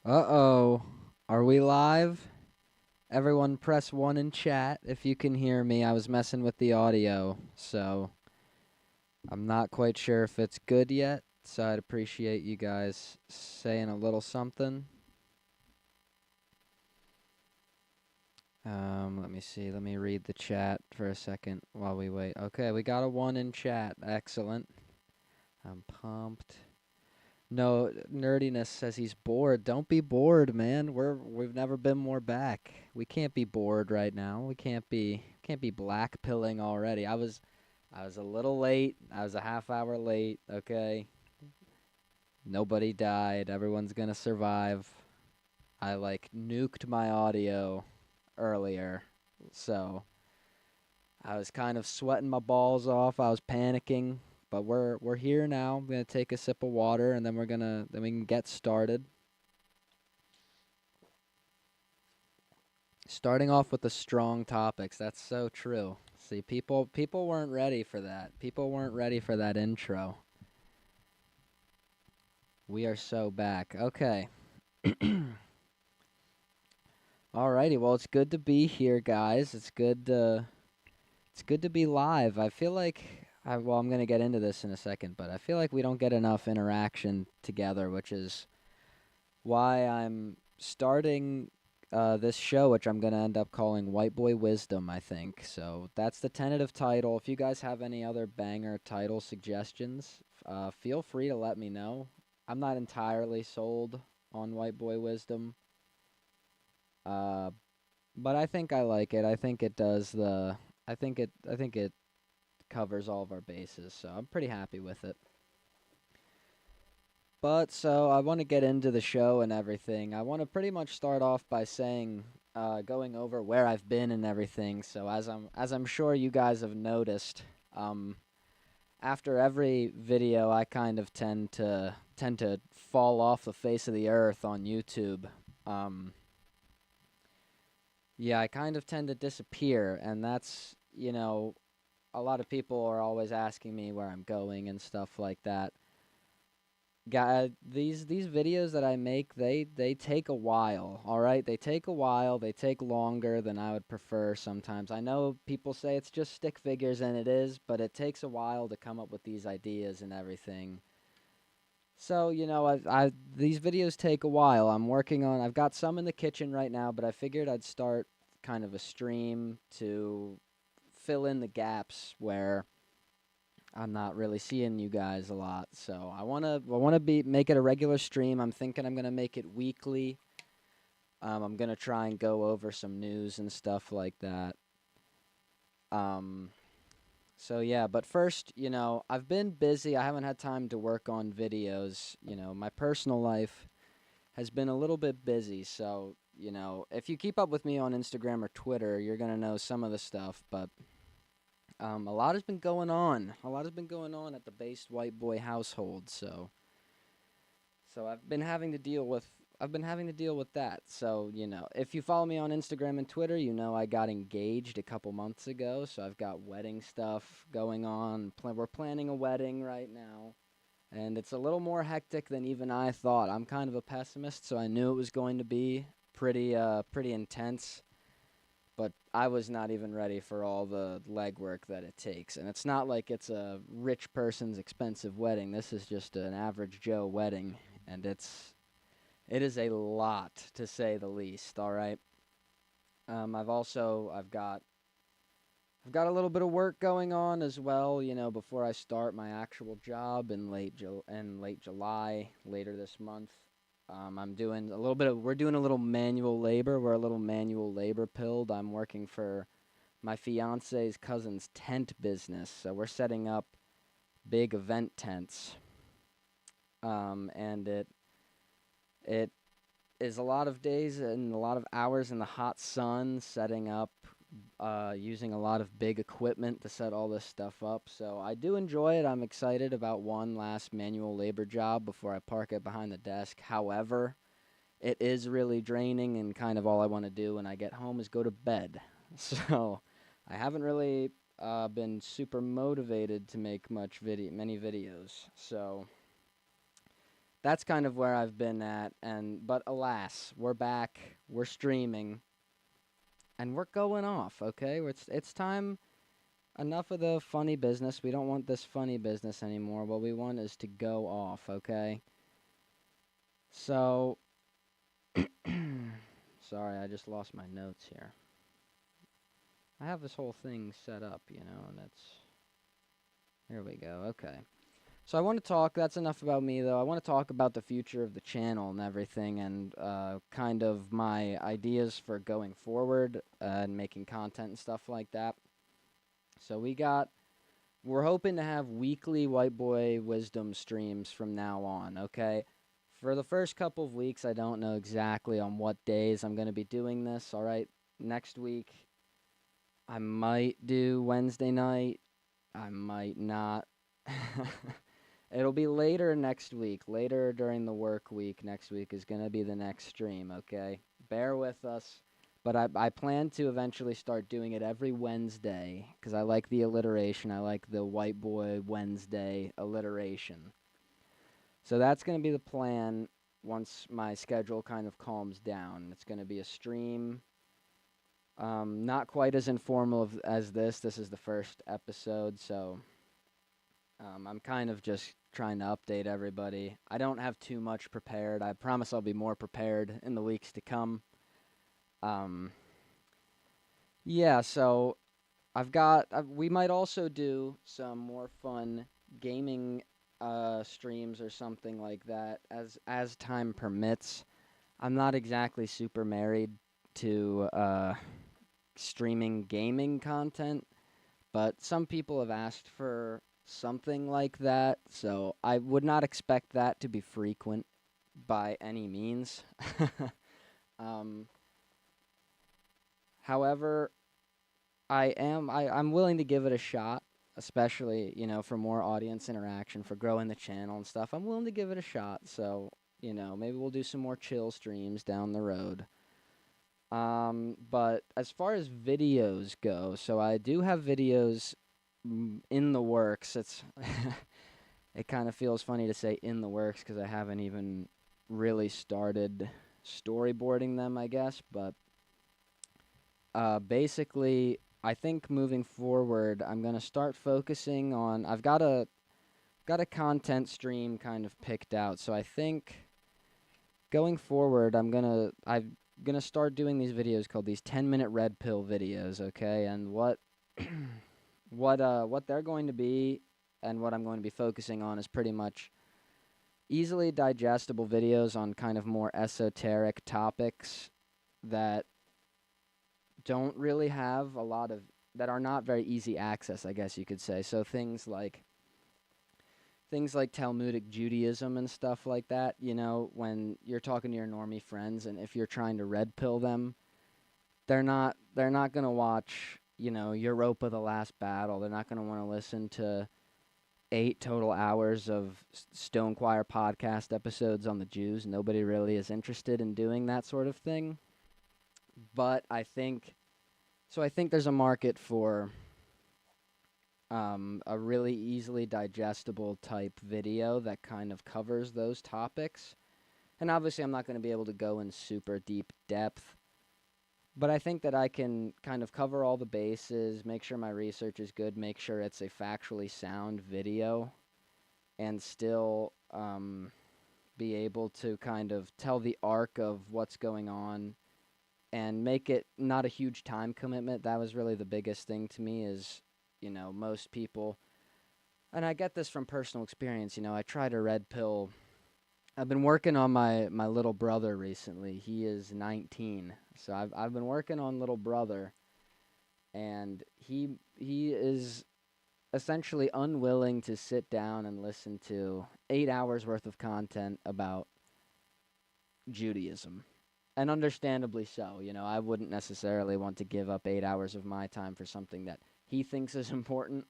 Uh-oh. Are we live? Everyone press 1 in chat if you can hear me. I was messing with the audio, so I'm not quite sure if it's good yet, so I'd appreciate you guys saying a little something. Let me see. Let me read the chat for a second while we wait. Okay, we got a 1 in chat. Excellent. I'm pumped. No, Nerdiness says he's bored. Don't be bored, man. We've never been more back. We can't be bored right now. We can't be black pilling already. I was a little late. I was a half hour late, okay? Nobody died. Everyone's gonna survive. I like nuked my audio earlier. So I was kind of sweating my balls off. I was panicking, but we're here now. I'm gonna take a sip of water and then we can get started. Starting off with the strong topics. That's so true. See, people weren't ready for that. People weren't ready for that intro. We are so back. Okay. Alrighty. Well, it's good to be here, guys. It's good to be live. I feel like well, I'm gonna get into this in a second, but I feel like we don't get enough interaction together, which is why I'm starting this show, which I'm going to end up calling White Boy Wisdom, I think. So that's the tentative title. If you guys have any other banger title suggestions, feel free to let me know. I'm not entirely sold on White Boy Wisdom, uh, but I think I like it. I think it does the. I think it covers all of our bases, so I'm pretty happy with it. But so I want to get into the show and everything. I want to pretty much start off by saying, going over where I've been and everything. So as I'm sure you guys have noticed, um, after every video, I kind of tend to fall off the face of the earth on YouTube. Um, yeah, I kind of tend to disappear, and that's a lot of people are always asking me where I'm going and stuff like that. These videos that I make, they take a while, all right? They take a while. They take longer than I would prefer sometimes. I know people say it's just stick figures, and it is, but it takes a while to come up with these ideas and everything. So, I these videos take a while. I've got some in the kitchen right now, but I figured I'd start kind of a stream to fill in the gaps where I'm not really seeing you guys a lot, so I wanna be make it a regular stream. I'm thinking I'm gonna make it weekly. I'm gonna try and go over some news and stuff like that. Um, so yeah, but first, I've been busy. I haven't had time to work on videos. My personal life has been a little bit busy, so if you keep up with me on Instagram or Twitter, you're gonna know some of the stuff, but a lot has been going on. A lot has been going on at the based white boy household. So I've been having to deal with that. So if you follow me on Instagram and Twitter, I got engaged a couple months ago. So I've got wedding stuff going on. We're planning a wedding right now, and it's a little more hectic than even I thought. I'm kind of a pessimist, so I knew it was going to be pretty intense, but I was not even ready for all the legwork that it takes. And it's not like it's a rich person's expensive wedding. This is just an average Joe wedding, and it is a lot to say the least. All right. I've got a little bit of work going on as well. Before I start my actual job in late July later this month. We're doing a little manual labor. We're a little manual labor pilled. I'm working for my fiance's cousin's tent business. So we're setting up big event tents. And it is a lot of days and a lot of hours in the hot sun setting up, using a lot of big equipment to set all this stuff up. So I do enjoy it. I'm excited about one last manual labor job before I park it behind the desk. However, it is really draining, and kind of all I want to do when I get home is go to bed. So I haven't really been super motivated to make many videos. So that's kind of where I've been at. And but alas, we're back. We're streaming, and we're going off. Okay, it's time. Enough of the funny business. We don't want this funny business anymore. What we want is to go off. Okay. So, sorry, I just lost my notes here. I have this whole thing set up, and it's. Here we go. Okay. So I want to talk. That's enough about me, though. I want to talk about the future of the channel and everything, and kind of my ideas for going forward and making content and stuff like that. So we're hoping to have weekly White Boy Wisdom streams from now on. Okay. For the first couple of weeks, I don't know exactly on what days I'm going to be doing this. All right. Next week, I might do Wednesday night. I might not. It'll be later next week. Later during the work week next week is going to be the next stream, okay? Bear with us. But I plan to eventually start doing it every Wednesday because I like the alliteration. I like the White Boy Wednesday alliteration. So that's going to be the plan once my schedule kind of calms down. It's going to be a stream. Not quite as informal as this. This is the first episode, so I'm kind of just trying to update everybody. I don't have too much prepared. I promise I'll be more prepared in the weeks to come. Um, yeah, so we might also do some more fun gaming streams or something like that as time permits. I'm not exactly super married to streaming gaming content, but some people have asked for something like that, so I would not expect that to be frequent by any means. um, However, I'm willing to give it a shot, especially, for more audience interaction, for growing the channel and stuff. I'm willing to give it a shot, so, maybe we'll do some more chill streams down the road. But as far as videos go, so I do have videos in the works. It kind of feels funny to say in the works because I haven't even really started storyboarding them, I guess. But basically, I think moving forward, I'm gonna start focusing on. I've got a content stream kind of picked out, so I think going forward, I'm gonna start doing these videos called these 10-minute red pill videos, okay? And what they're going to be and what I'm going to be focusing on is pretty much easily digestible videos on kind of more esoteric topics that don't really have a lot of that are not very easy access, I guess you could say. So things like Talmudic Judaism and stuff like that, when you're talking to your normie friends and if you're trying to red pill them, they're not going to watch, Europa the Last Battle. They're not going to want to listen to 8 total hours of Stone Choir podcast episodes on the Jews. Nobody really is interested in doing that sort of thing. But I think there's a market for a really easily digestible type video that kind of covers those topics. And obviously, I'm not going to be able to go in super deep depth, but I think that I can kind of cover all the bases, make sure my research is good, make sure it's a factually sound video, and still be able to kind of tell the arc of what's going on and make it not a huge time commitment. That was really the biggest thing to me is, most people, and I get this from personal experience, I try to red pill. I've been working on my little brother recently. He is 19. So I've been working on little brother, and he is essentially unwilling to sit down and listen to 8 hours worth of content about Judaism. And understandably so. I wouldn't necessarily want to give up 8 hours of my time for something that he thinks is important.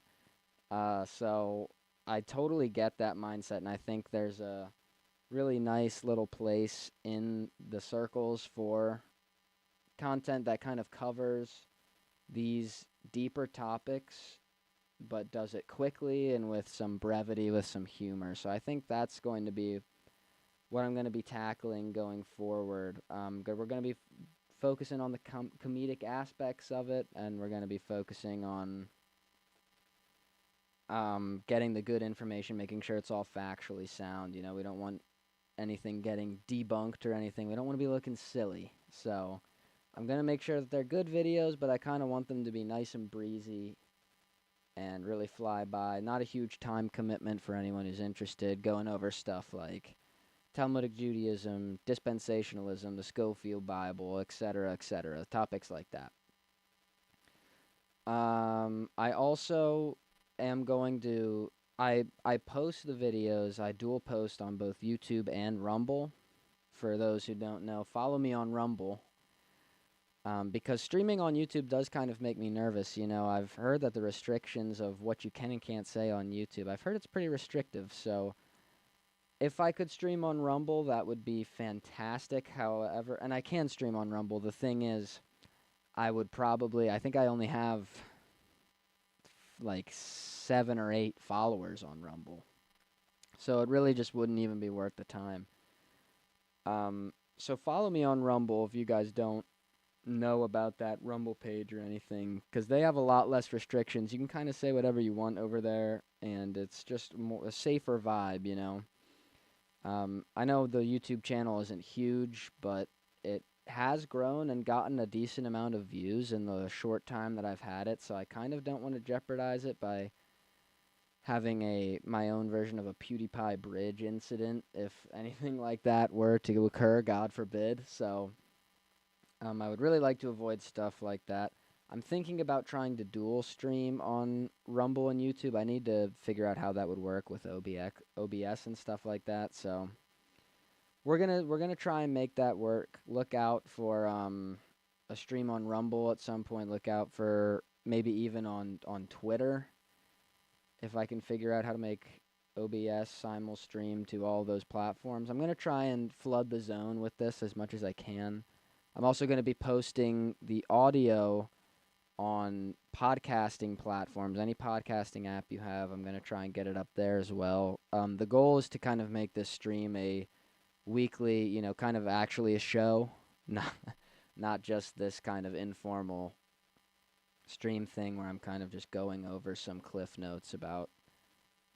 So I totally get that mindset, and I think there's a really nice little place in the circles for content that kind of covers these deeper topics, but does it quickly and with some brevity, with some humor. So I think that's going to be what I'm going to be tackling going forward. We're going to be focusing on the comedic aspects of it, and we're going to be focusing on getting the good information, making sure it's all factually sound. You know, we don't want anything getting debunked or anything. We don't want to be looking silly. So I'm going to make sure that they're good videos, but I kind of want them to be nice and breezy and really fly by. Not a huge time commitment for anyone who's interested, going over stuff like Talmudic Judaism, dispensationalism, the Schofield Bible, etc., topics like that. I also am going to I post the videos. I dual post on both YouTube and Rumble. For those who don't know, follow me on Rumble. Because streaming on YouTube does kind of make me nervous. You know, I've heard that the restrictions of what you can and can't say on YouTube, I've heard it's pretty restrictive. So if I could stream on Rumble, that would be fantastic. However, and I can stream on Rumble. The thing is, I think I only have like 7 or 8 followers on Rumble. So it really just wouldn't even be worth the time. So follow me on Rumble if you guys don't know about that Rumble page or anything, because they have a lot less restrictions. You can kind of say whatever you want over there, and it's just a safer vibe, you know. I know the YouTube channel isn't huge, but it has grown and gotten a decent amount of views in the short time that I've had it, so I kind of don't want to jeopardize it by having my own version of a PewDiePie bridge incident if anything like that were to occur, God forbid. So I would really like to avoid stuff like that. I'm thinking about trying to dual stream on Rumble and YouTube. I need to figure out how that would work with OBS and stuff like that. So we're gonna try and make that work. Look out for a stream on Rumble at some point. Look out for maybe even on Twitter if I can figure out how to make OBS simul stream to all those platforms. I'm gonna try and flood the zone with this as much as I can. I'm also going to be posting the audio on podcasting platforms. Any podcasting app you have, I'm going to try and get it up there as well. The goal is to kind of make this stream a weekly, you know, kind of actually a show, not just this kind of informal stream thing where I'm kind of just going over some cliff notes about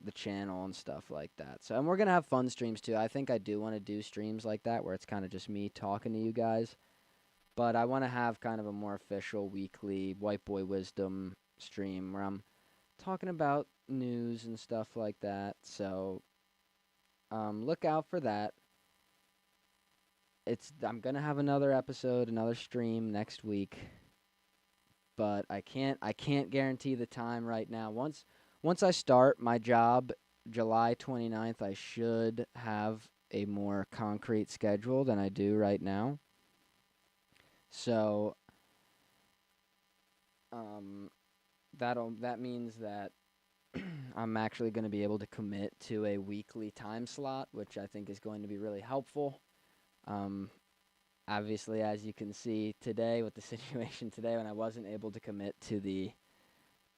the channel and stuff like that. So, and we're going to have fun streams too. I think I do want to do streams like that where it's kind of just me talking to you guys. But I want to have kind of a more official weekly White Boy Wisdom stream where I'm talking about news and stuff like that. So look out for that. I'm gonna have another episode, another stream next week, but I can't guarantee the time right now. Once I start my job, July 29th, I should have a more concrete schedule than I do right now. So that means that I'm actually going to be able to commit to a weekly time slot, which I think is going to be really helpful. Um, Obviously, as you can see today with the situation today, when I wasn't able to commit to the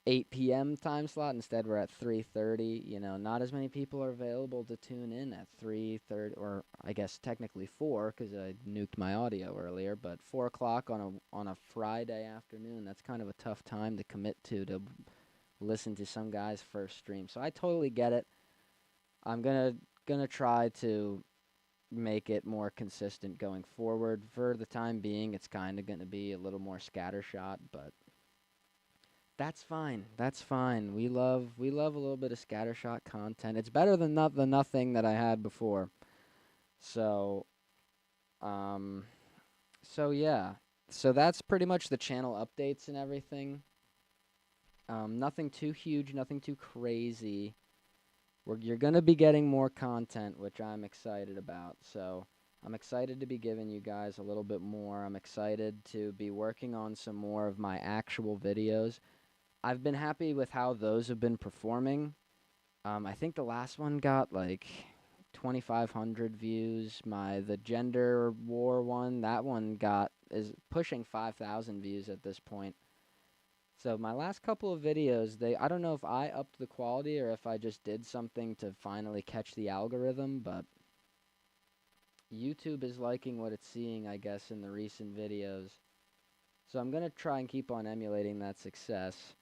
8 p.m. time slot, instead we're at 3:30. You know, not as many people are available to tune in at 3:30, or I guess technically 4, because I nuked my audio earlier. But 4 o'clock on a Friday afternoon, that's kind of a tough time to commit to listen to some guy's first stream. So I totally get it. I'm gonna try to make it more consistent going forward. For the time being, it's kind of gonna be a little more scattershot, but that's fine. That's fine. We love a little bit of scattershot content. It's better than the nothing that I had before. So, um, so yeah. So that's pretty much the channel updates and everything. Nothing too huge, nothing too crazy. You're going to be getting more content, which I'm excited about. So I'm excited to be giving you guys a little bit more. I'm excited to be working on some more of my actual videos. I've been happy with how those have been performing. I think the last one got like 2,500 views. The gender war one, that one is pushing 5,000 views at this point. So my last couple of videos, I don't know if I upped the quality or if I just did something to finally catch the algorithm, but YouTube is liking what it's seeing, I guess, in the recent videos. So I'm gonna try and keep on emulating that success.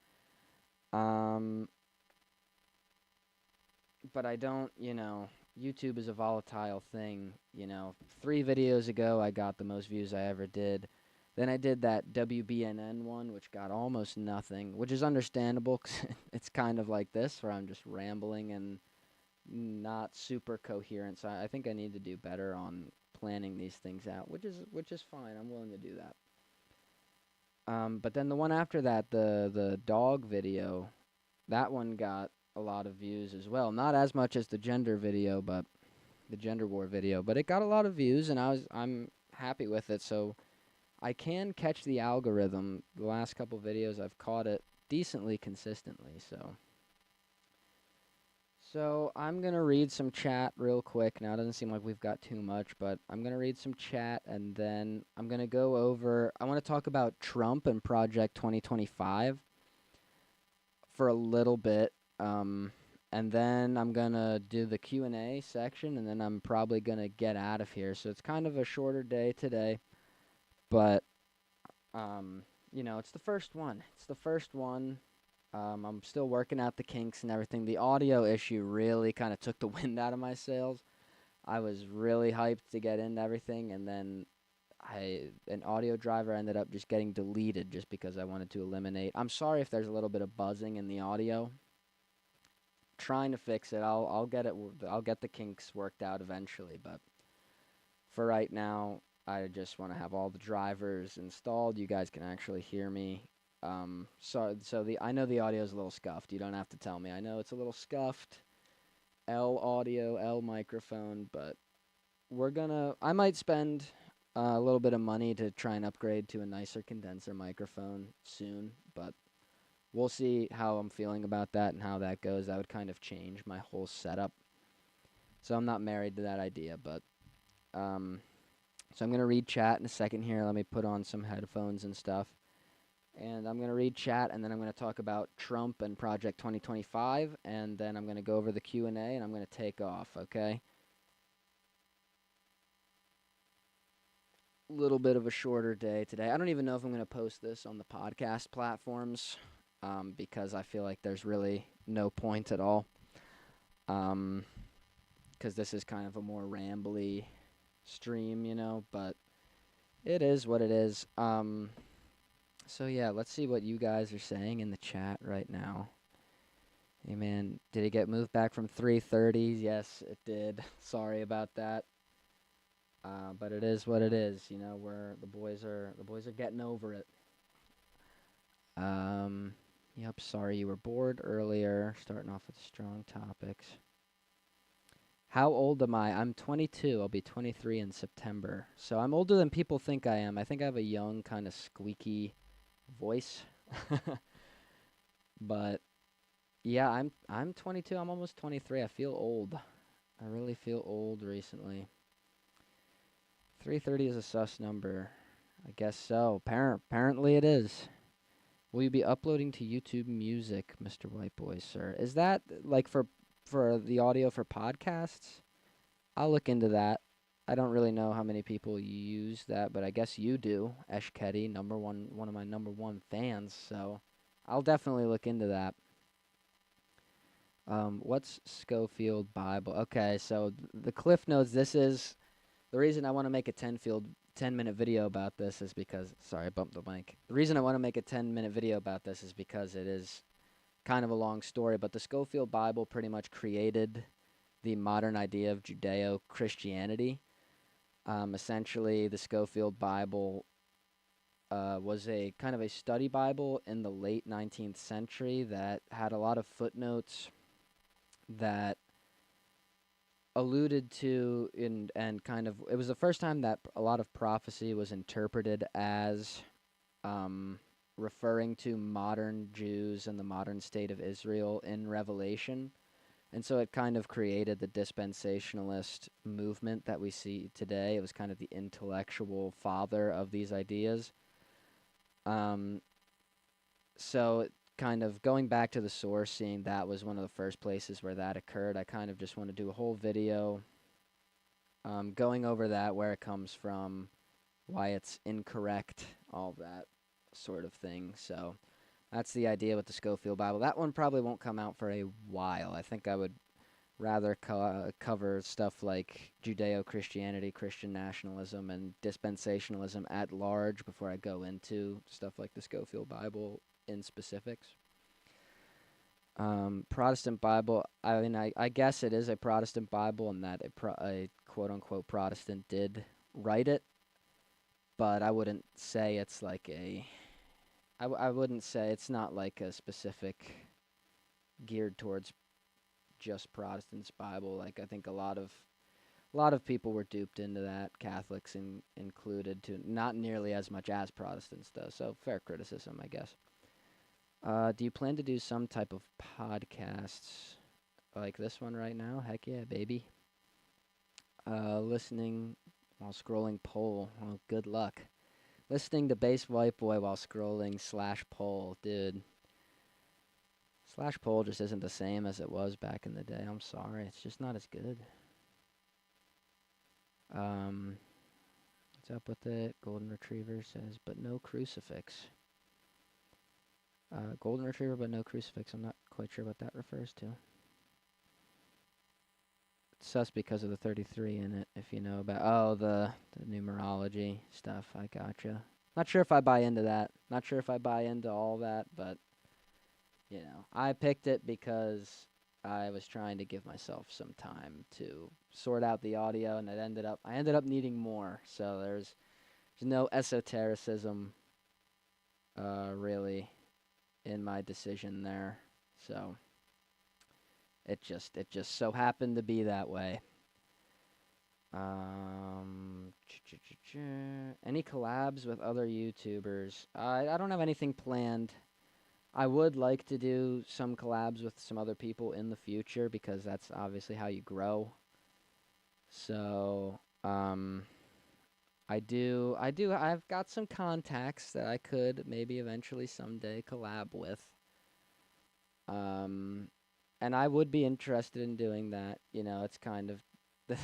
Um, but I don't, YouTube is a volatile thing. 3 videos ago, I got the most views I ever did. Then I did that WBNN one, which got almost nothing, which is understandable 'cause it's kind of like this, where I'm just rambling and not super coherent. So I think I need to do better on planning these things out, which is fine. I'm willing to do that. But then the one after that, the dog video, that one got a lot of views as well. Not as much as the gender video, but the gender war video, but it got a lot of views, and I'm happy with it. So I can catch the algorithm. The last couple videos I've caught it decently consistently. So I'm gonna read some chat real quick. Now it doesn't seem like we've got too much, but I'm gonna read some chat, and then I'm gonna go over. I want to talk about Trump and Project 2025 for a little bit. And then I'm gonna do the Q&A section, and then I'm probably gonna get out of here. So it's kind of a shorter day today, but it's the first one. It's the first one. I'm still working out the kinks and everything. The audio issue really kind of took the wind out of my sails. I was really hyped to get into everything, and then an audio driver ended up just getting deleted just because I wanted to eliminate. I'm sorry if there's a little bit of buzzing in the audio. Trying to fix it. I'll get it. I'll get the kinks worked out eventually, but for right now, I just want to have all the drivers installed. You guys can actually hear me. So I know the audio is a little scuffed. You don't have to tell me. I know it's a little scuffed. L audio, L microphone, but I might spend a little bit of money to try and upgrade to a nicer condenser microphone soon, but we'll see how I'm feeling about that and how that goes. That would kind of change my whole setup. So I'm not married to that idea, but so I'm gonna read chat in a second here. Let me put on some headphones and stuff. And I'm gonna read chat, and then I'm gonna talk about Trump and Project 2025, and then I'm gonna go over the Q&A, and I'm gonna take off. Okay. Little bit of a shorter day today. I don't even know if I'm gonna post this on the podcast platforms, because I feel like there's really no point at all. Because this is kind of a more rambly stream, but it is what it is. So yeah, let's see what you guys are saying in the chat right now. Hey man, did it get moved back from 3:30? Yes, it did. Sorry about that. But it is what it is. Where the boys are getting over it. Yep. Sorry you were bored earlier. Starting off with strong topics. How old am I? I'm 22. I'll be 23 in September. So I'm older than people think I am. I think I have a young, kind of squeaky voice. But yeah, I'm 22. I'm almost 23. I feel old. I really feel old recently. 3:30 is a sus number. I guess so. Apparently it is. Will you be uploading to YouTube Music, Mr. White Boy, sir? Is that like for the audio for podcasts? I'll look into that. I don't really know how many people use that, but I guess you do. Eshketi, one of my number one fans. So I'll definitely look into that. What's Schofield Bible? Okay, so the Cliff Notes. This is the reason I want to make a 10-minute video about this is because, sorry, I bumped the mic. The reason I want to make a 10-minute video about this is because it is kind of a long story, but the Schofield Bible pretty much created the modern idea of Judeo-Christianity. Essentially, the Schofield Bible was a kind of a study Bible in the late 19th century that had a lot of footnotes that alluded to and kind of it was the first time that a lot of prophecy was interpreted as referring to modern Jews and the modern state of Israel in Revelation. And so it kind of created the dispensationalist movement that we see today. It was kind of the intellectual father of these ideas. So kind of going back to the source, seeing that was one of the first places where that occurred, I kind of just want to do a whole video going over that, where it comes from, why it's incorrect, all that sort of thing. So that's the idea with the Schofield Bible. That one probably won't come out for a while. I think I would rather cover stuff like Judeo-Christianity, Christian nationalism, and dispensationalism at large before I go into stuff like the Schofield Bible in specifics. Protestant Bible, I mean, I guess it is a Protestant Bible and that a quote-unquote Protestant did write it, but I wouldn't say it's like I wouldn't say it's not like a specific geared towards just Protestants Bible. Like I think a lot of people were duped into that, Catholics included, to not nearly as much as Protestants though. So fair criticism, I guess. Do you plan to do some type of podcasts like this one right now? Heck yeah, baby. Listening while scrolling poll. Oh, good luck. Listening to Bass White Boy while scrolling slash poll, dude. Slash poll just isn't the same as it was back in the day. I'm sorry, it's just not as good. Um, what's up with it? Golden Retriever says, but no crucifix. Golden Retriever, but no crucifix. I'm not quite sure what that refers to. It's sus because of the 33 in it, if you know about. Oh, the numerology stuff. I gotcha. Not sure if I buy into that. Not sure if I buy into all that, but I picked it because I was trying to give myself some time to sort out the audio, and I ended up needing more. So there's no esotericism, really, in my decision there. So it just so happened to be that way. Um, any collabs with other YouTubers? I don't have anything planned. I would like to do some collabs with some other people in the future because that's obviously how you grow. So, I've got some contacts that I could maybe eventually someday collab with. Um, and I would be interested in doing that. It's kind of the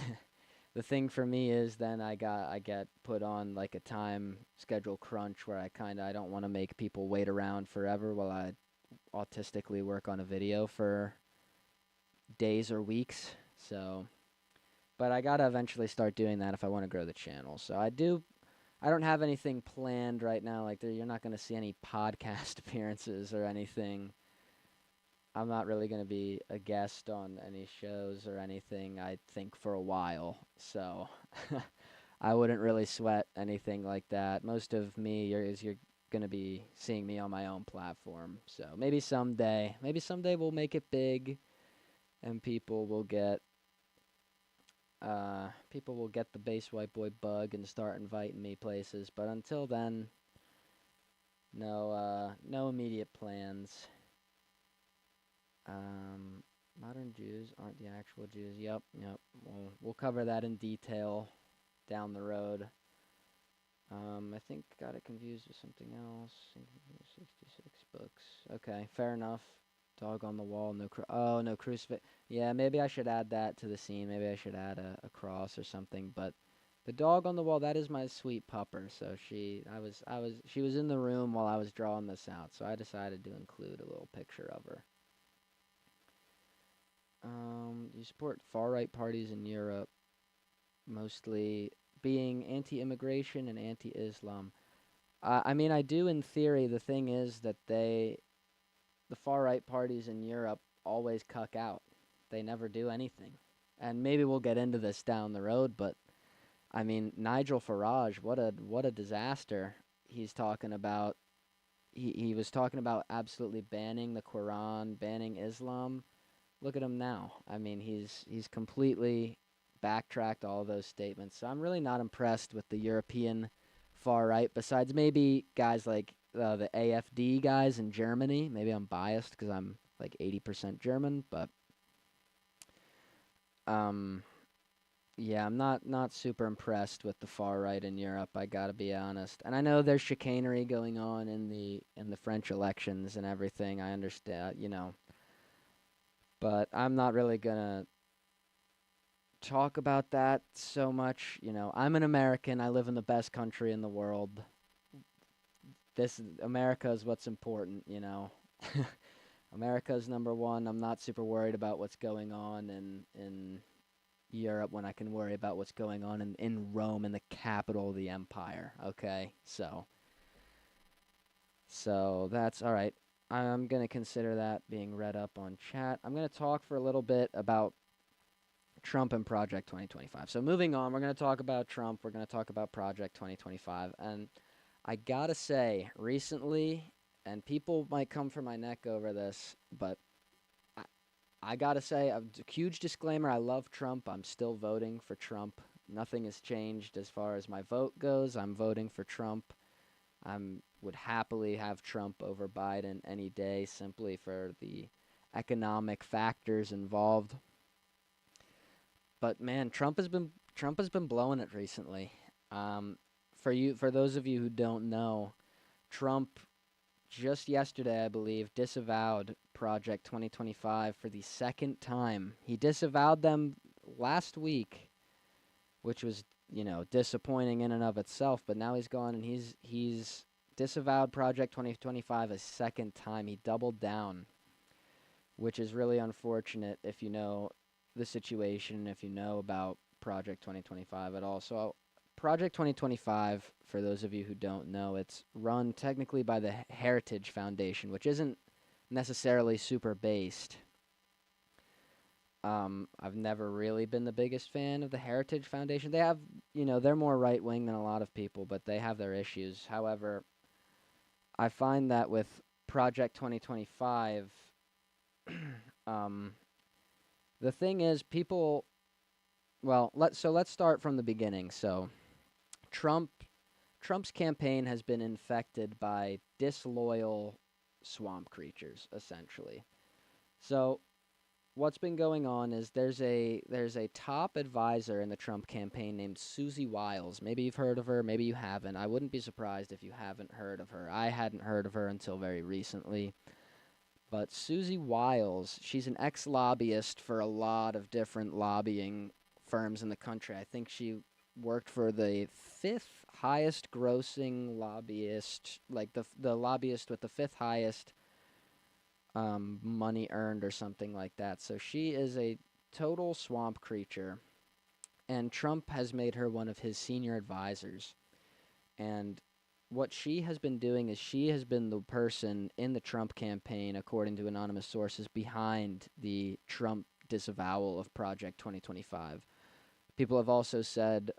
the thing for me is then I get put on like a time schedule crunch where I don't want to make people wait around forever while I autistically work on a video for days or weeks. So, but I gotta eventually start doing that if I want to grow the channel. So I don't have anything planned right now. Like you're not gonna see any podcast appearances or anything. I'm not really gonna be a guest on any shows or anything, I think, for a while. So I wouldn't really sweat anything like that. Most of me you're gonna be seeing me on my own platform. So maybe someday we'll make it big, and people will get the Bass White Boy bug and start inviting me places. But until then, no immediate plans. Um, Modern Jews aren't the actual Jews. Yep, yep. We'll cover that in detail down the road. I think got it confused with something else. 66 books. Okay, fair enough. Dog on the wall, no crucifix. Yeah, maybe I should add that to the scene. Maybe I should add a cross or something. But the dog on the wall, that is my sweet pupper. So she was in the room while I was drawing this out. So I decided to include a little picture of her. You support far right parties in Europe, mostly being anti-immigration and anti-Islam. I mean, I do in theory. The thing is that the far right parties in Europe always cuck out. They never do anything. And maybe we'll get into this down the road, but I mean, Nigel Farage, what a disaster. He's talking about he was talking about absolutely banning the Quran, banning Islam. Look at him now. I mean, he's completely backtracked all of those statements. So I'm really not impressed with the European far right. Besides maybe guys like the AFD guys in Germany. Maybe I'm biased because I'm like 80% German, but um, yeah, I'm not super impressed with the far right in Europe. I gotta be honest. And I know there's chicanery going on in the French elections and everything. I understand, but I'm not really gonna talk about that so much. You know, I'm an American. I live in the best country in the world. This America is what's important, you know. America's number one. I'm not super worried about what's going on in Europe when I can worry about what's going on in Rome, in the capital of the empire. Okay, so that's all right. I'm gonna consider that being read up on chat. I'm gonna talk for a little bit about Trump and Project 2025. So moving on, we're gonna talk about Trump. We're gonna talk about Project 2025, and I gotta say, recently, and people might come for my neck over this, but I, I gotta say, a huge disclaimer: I love Trump. I'm still voting for Trump. Nothing has changed as far as my vote goes. I'm voting for Trump. I would happily have Trump over Biden any day, simply for the economic factors involved. But man, Trump has been blowing it recently. Um, for those of you who don't know, Trump just yesterday, I believe, disavowed Project 2025 for the second time. He disavowed them last week, which was, you know, disappointing in and of itself, but now he's gone and he's disavowed Project 2025 a second time. He doubled down, which is really unfortunate if you know the situation, if you know about Project 2025 at all. So Project 2025, for those of you who don't know, it's run technically by the Heritage Foundation, which isn't necessarily super based. I've never really been the biggest fan of the Heritage Foundation. They have, you know, they're more right wing than a lot of people, but they have their issues. However, I find that with Project 2025, um, the thing is, people. Well, let's start from the beginning. So Trump Trump's campaign has been infected by disloyal swamp creatures, essentially. So what's been going on is there's a top advisor in the Trump campaign named Susie Wiles. Maybe you've heard of her, maybe you haven't. I wouldn't be surprised if you haven't heard of her. I hadn't heard of her until very recently. But Susie Wiles, she's an ex-lobbyist for a lot of different lobbying firms in the country. I think she worked for the fifth highest grossing lobbyist, like the lobbyist with the fifth highest money earned or something like that. So she is a total swamp creature, and Trump has made her one of his senior advisors. And what she has been doing is she has been the person in the Trump campaign, according to anonymous sources, behind the Trump disavowal of Project 2025. People have also said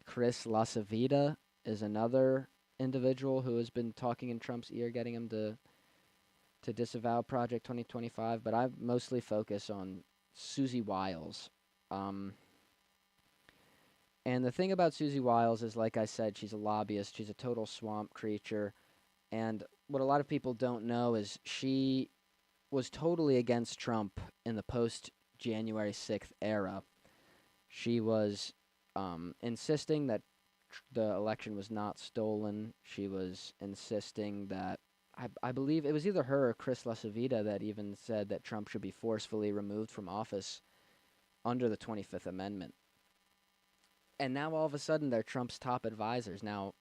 Chris LaCivita is another individual who has been talking in Trump's ear, getting him to disavow Project 2025. But I mostly focus on Susie Wiles. Um, and the thing about Susie Wiles is, like I said, she's a lobbyist. She's a total swamp creature. And what a lot of people don't know is she was totally against Trump in the post January 6th era. She was insisting that the election was not stolen. She was insisting that I believe it was either her or Chris LaCivita that even said that Trump should be forcefully removed from office under the 25th Amendment. And now all of a sudden they're Trump's top advisors. Now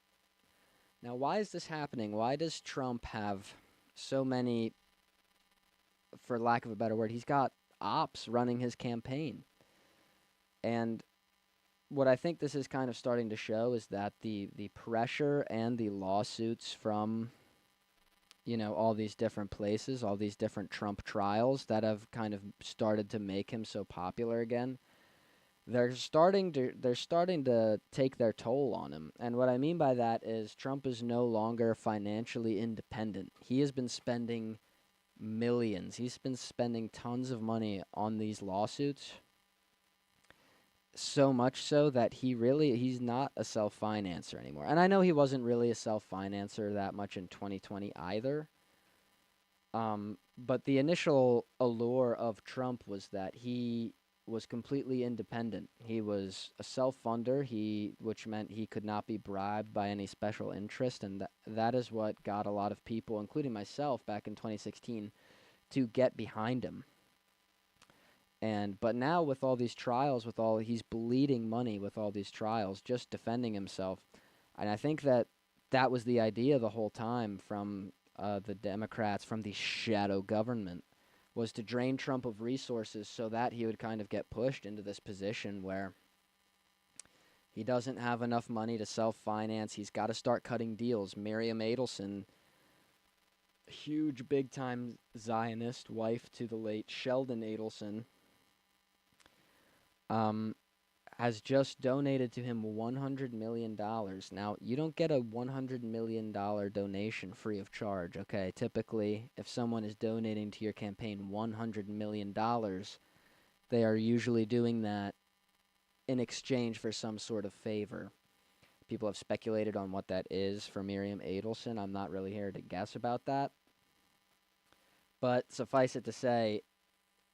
why is this happening? Why does Trump have so many, for lack of a better word, he's got ops running his campaign? And what I think this is kind of starting to show is that the pressure and the lawsuits from, you know, all these different places, all these different Trump trials that have kind of started to make him so popular again, they're starting to take their toll on him. And what I mean by that is Trump is no longer financially independent. He has been spending millions. He's been spending tons of money on these lawsuits, so much so that he's not a self-financer anymore. And I know he wasn't really a self-financer that much in 2020 either. But the initial allure of Trump was that he was completely independent. He was a self-funder, which meant he could not be bribed by any special interest, and that is what got a lot of people, including myself back in 2016, to get behind him. And but now with all these trials, with all he's bleeding money with all these trials, just defending himself. And I think that that was the idea the whole time from the Democrats, from the shadow government, was to drain Trump of resources so that he would kind of get pushed into this position where he doesn't have enough money to self-finance. He's got to start cutting deals. Miriam Adelson, huge big-time Zionist, wife to the late Sheldon Adelson, um, has just donated to him $100 million. Now, you don't get a $100 million donation free of charge, okay? Typically, if someone is donating to your campaign $100 million, they are usually doing that in exchange for some sort of favor. People have speculated on what that is for Miriam Adelson. I'm not really here to guess about that. But suffice it to say,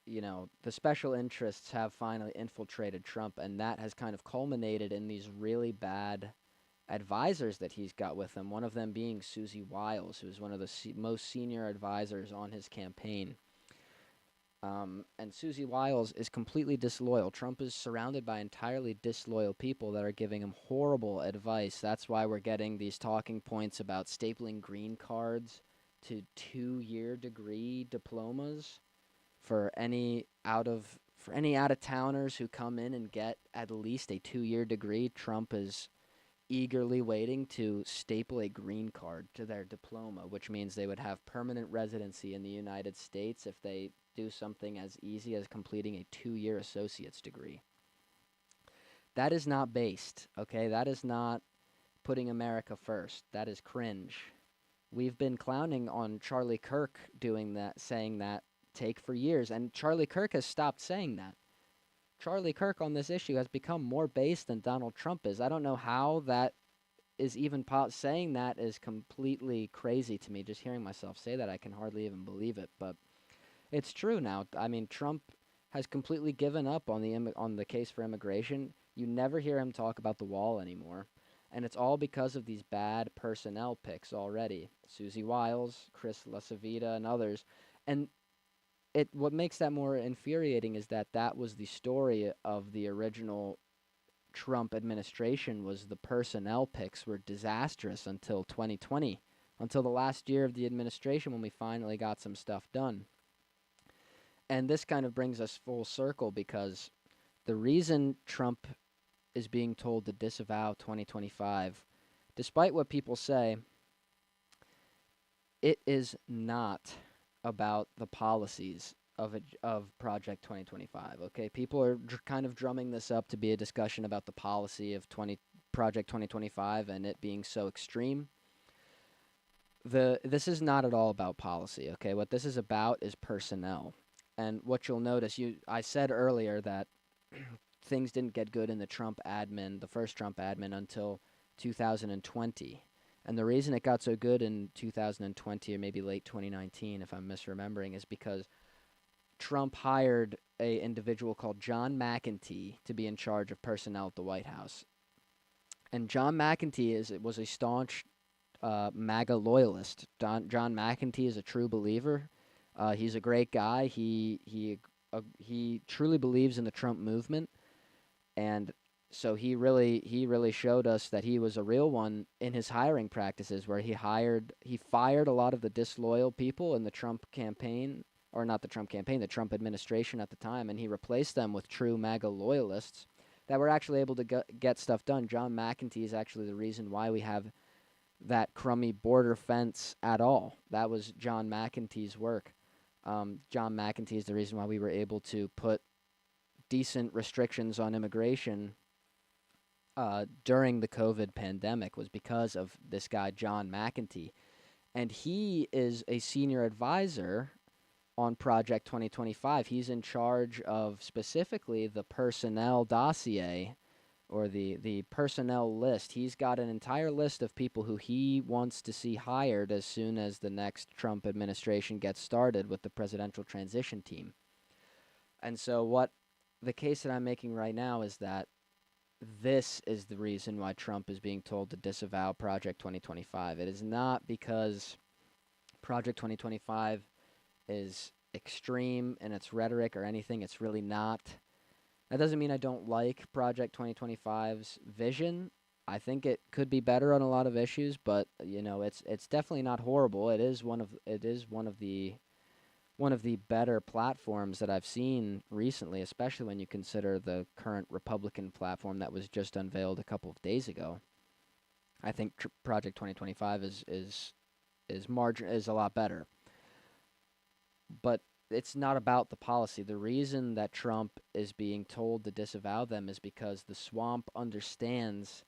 the special interests have finally infiltrated Trump, and that has kind of culminated in these really bad advisors that he's got with him, one of them being Susie Wiles, who is one of the most senior advisors on his campaign. And Susie Wiles is completely disloyal. Trump is surrounded by entirely disloyal people that are giving him horrible advice. That's why we're getting these talking points about stapling green cards to 2-year degree diplomas for any out of towners who come in and get at least a 2-year degree. Trump is eagerly waiting to staple a green card to their diploma, which means they would have permanent residency in the United States if they do something as easy as completing a 2-year associate's degree. That is not based, okay? That is not putting America first. That is cringe. We've been clowning on Charlie Kirk doing that, saying that take for years, and Charlie Kirk has stopped saying that. Charlie Kirk on this issue has become more based than Donald Trump is. I don't know how that is even saying that is completely crazy to me. Just hearing myself say that, I can hardly even believe it, but it's true now. I mean, Trump has completely given up on the case for immigration. You never hear him talk about the wall anymore, and it's all because of these bad personnel picks already. Susie Wiles, Chris LaCivita, and others. And what makes that more infuriating is that that was the story of the original Trump administration. Was the personnel picks were disastrous until 2020, until the last year of the administration when we finally got some stuff done. And this kind of brings us full circle because the reason Trump is being told to disavow 2025, despite what people say, it is not about the policies of Project 2025. Okay, people are kind of drumming this up to be a discussion about the policy of Project 2025 and it being so extreme. This is not at all about policy. Okay, what this is about is personnel. And what you'll notice, I said earlier that things didn't get good in the first Trump admin, until 2020. And the reason it got so good in 2020 or maybe late 2019, if I'm misremembering, is because Trump hired an individual called John McEntee to be in charge of personnel at the White House. And John McEntee was a staunch MAGA loyalist. John McEntee is a true believer. He's a great guy. He truly believes in the Trump movement, and so he really showed us that he was a real one in his hiring practices, where he fired a lot of the disloyal people in the Trump campaign, or not the Trump campaign, the Trump administration at the time, and he replaced them with true MAGA loyalists that were actually able to get stuff done. John McEntee is actually the reason why we have that crummy border fence at all. That was John McEntee's work. John McEntee is the reason why we were able to put decent restrictions on immigration during the COVID pandemic, was because of this guy, John McEntee. And he is a senior advisor on Project 2025. He's in charge of specifically the personnel dossier, or the personnel list. He's got an entire list of people who he wants to see hired as soon as the next Trump administration gets started with the presidential transition team. And so the case that I'm making right now is that this is the reason why Trump is being told to disavow Project 2025. It is not because Project 2025 is extreme in its rhetoric or anything. It's really not. That doesn't mean I don't like Project 2025's vision. I think it could be better on a lot of issues, but it's definitely not horrible. It is one of the better platforms that I've seen recently, especially when you consider the current Republican platform that was just unveiled a couple of days ago. I think Project 2025 is a lot better. But it's not about the policy. The reason that Trump is being told to disavow them is because the swamp understands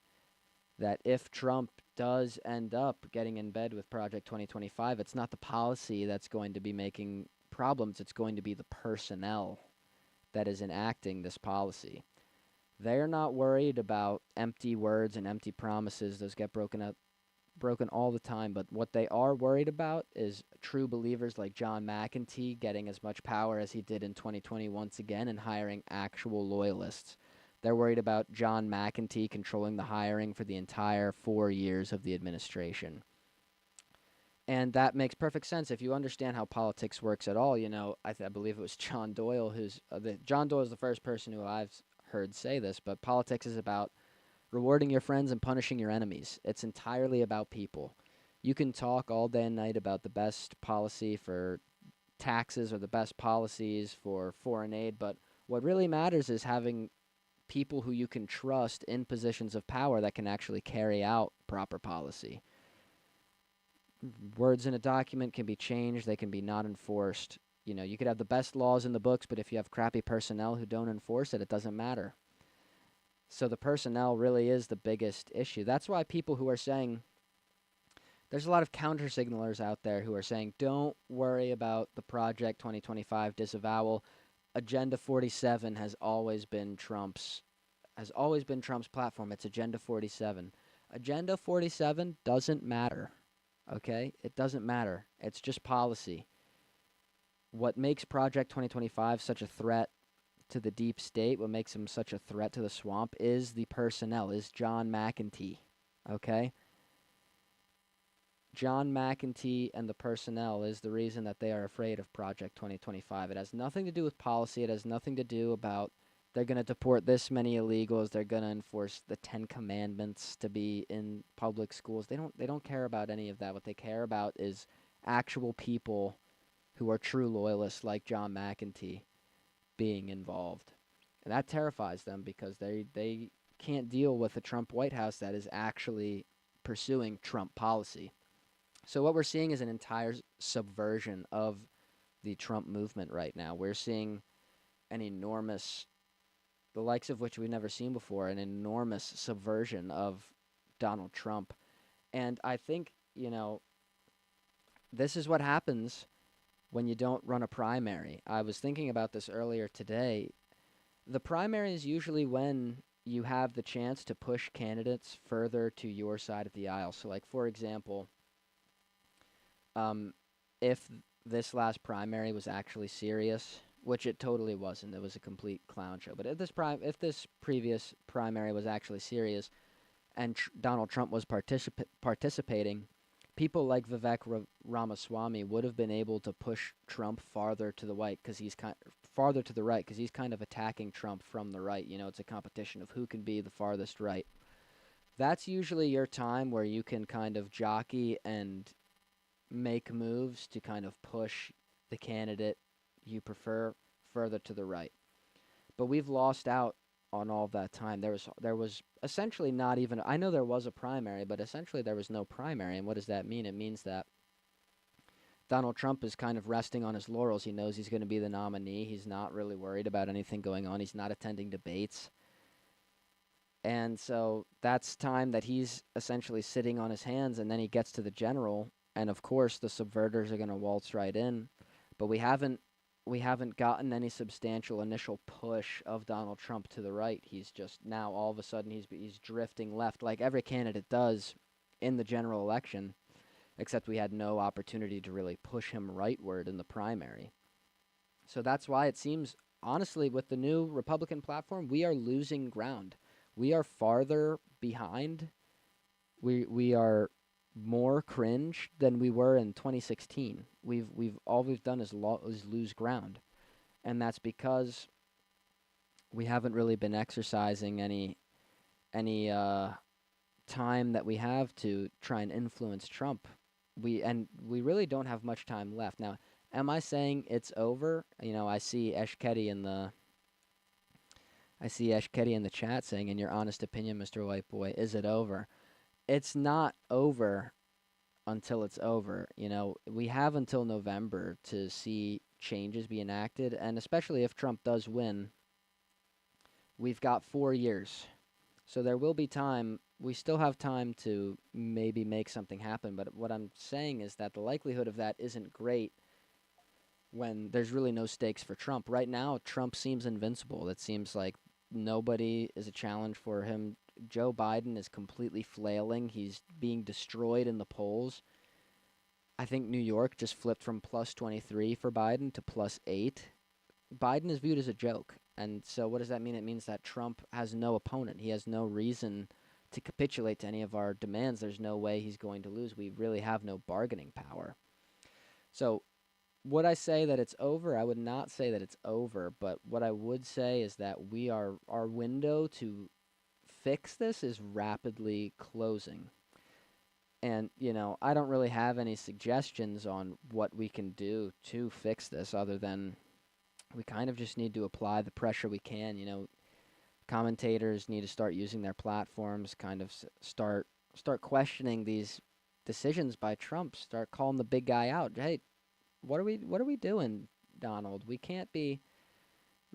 that if Trump does end up getting in bed with Project 2025, it's not the policy that's going to be making problems, it's going to be the personnel that is enacting this policy. They're not worried about empty words and empty promises. Those get broken all the time, but what they are worried about is true believers like John McEntee getting as much power as he did in 2020 once again and hiring actual loyalists. They're worried about John McEntee controlling the hiring for the entire 4 years of the administration. And that makes perfect sense if you understand how politics works at all. I believe it was John Doyle John Doyle is the first person who I've heard say this, but politics is about rewarding your friends and punishing your enemies. It's entirely about people. You can talk all day and night about the best policy for taxes or the best policies for foreign aid, but what really matters is having people who you can trust in positions of power that can actually carry out proper policy. Words in a document can be changed, they can be not enforced. You could have the best laws in the books, but if you have crappy personnel who don't enforce it, it doesn't matter. So the personnel really is the biggest issue. That's why people who are saying, there's a lot of counter signalers out there who are saying, don't worry about the Project 2025 disavowal. Agenda 47 has always been Trump's platform. It's Agenda 47. Agenda 47 doesn't matter. Okay? It doesn't matter. It's just policy. What makes Project 2025 such a threat to the deep state, what makes him such a threat to the swamp, is the personnel, is John McEntee. Okay? John McEntee and the personnel is the reason that they are afraid of Project 2025. It has nothing to do with policy. It has nothing to do about they're going to deport this many illegals. They're going to enforce the 10 Commandments to be in public schools. They don't care about any of that. What they care about is actual people who are true loyalists like John McEntee being involved. And that terrifies them because they can't deal with a Trump White House that is actually pursuing Trump policy. So what we're seeing is an entire subversion of the Trump movement right now. We're seeing an enormous, the likes of which we've never seen before, an enormous subversion of Donald Trump. And I think, this is what happens when you don't run a primary. I was thinking about this earlier today. The primary is usually when you have the chance to push candidates further to your side of the aisle. So, like, for example, if this last primary was actually serious, which it totally wasn't, it was a complete clown show. But if this previous primary was actually serious, and Donald Trump was participating, people like Vivek Ramaswamy would have been able to push Trump farther to the right because he's kind of attacking Trump from the right. It's a competition of who can be the farthest right. That's usually your time where you can kind of jockey and make moves to kind of push the candidate you prefer further to the right. But we've lost out on all of that time. There was essentially not even, I know there was a primary, but essentially there was no primary. And what does that mean? It means that Donald Trump is kind of resting on his laurels. He knows he's going to be the nominee. He's not really worried about anything going on. He's not attending debates. And so that's time that he's essentially sitting on his hands, and then he gets to the general, and of course the subverters are going to waltz right in. But we haven't gotten any substantial initial push of Donald Trump to the right. He's just now all of a sudden he's drifting left like every candidate does in the general election, except we had no opportunity to really push him rightward in the primary. So that's why it seems, honestly, with the new Republican platform, we are losing ground. We are farther behind. We are more cringe than we were in 2016. We've all we've done is lose ground, and that's because we haven't really been exercising any time that we have to try and influence Trump. We really don't have much time left. Now, am I saying it's over? You know, I see Esh Ketty in the chat saying, "In your honest opinion, Mr. White Boy, is it over?" It's not over until it's over. You know, we have until November to see changes be enacted, and especially if Trump does win, we've got 4 years. So there will be time. We still have time to maybe make something happen. But what I'm saying is that the likelihood of that isn't great when there's really no stakes for Trump. Right now, Trump seems invincible. It seems like nobody is a challenge for him. Joe Biden is completely flailing. He's being destroyed in the polls. I think New York just flipped from plus 23 for Biden to plus 8. Biden is viewed as a joke. And so what does that mean? It means that Trump has no opponent. He has no reason to capitulate to any of our demands. There's no way he's going to lose. We really have no bargaining power. So would I say that it's over? I would not say that it's over, but what I would say is that our window to fix this is rapidly closing. And, you know, I don't really have any suggestions on what we can do to fix this other than we kind of just need to apply the pressure we can. You know, commentators need to start using their platforms, kind of start questioning these decisions by Trump, start calling the big guy out. Hey, what are we doing, Donald? We can't be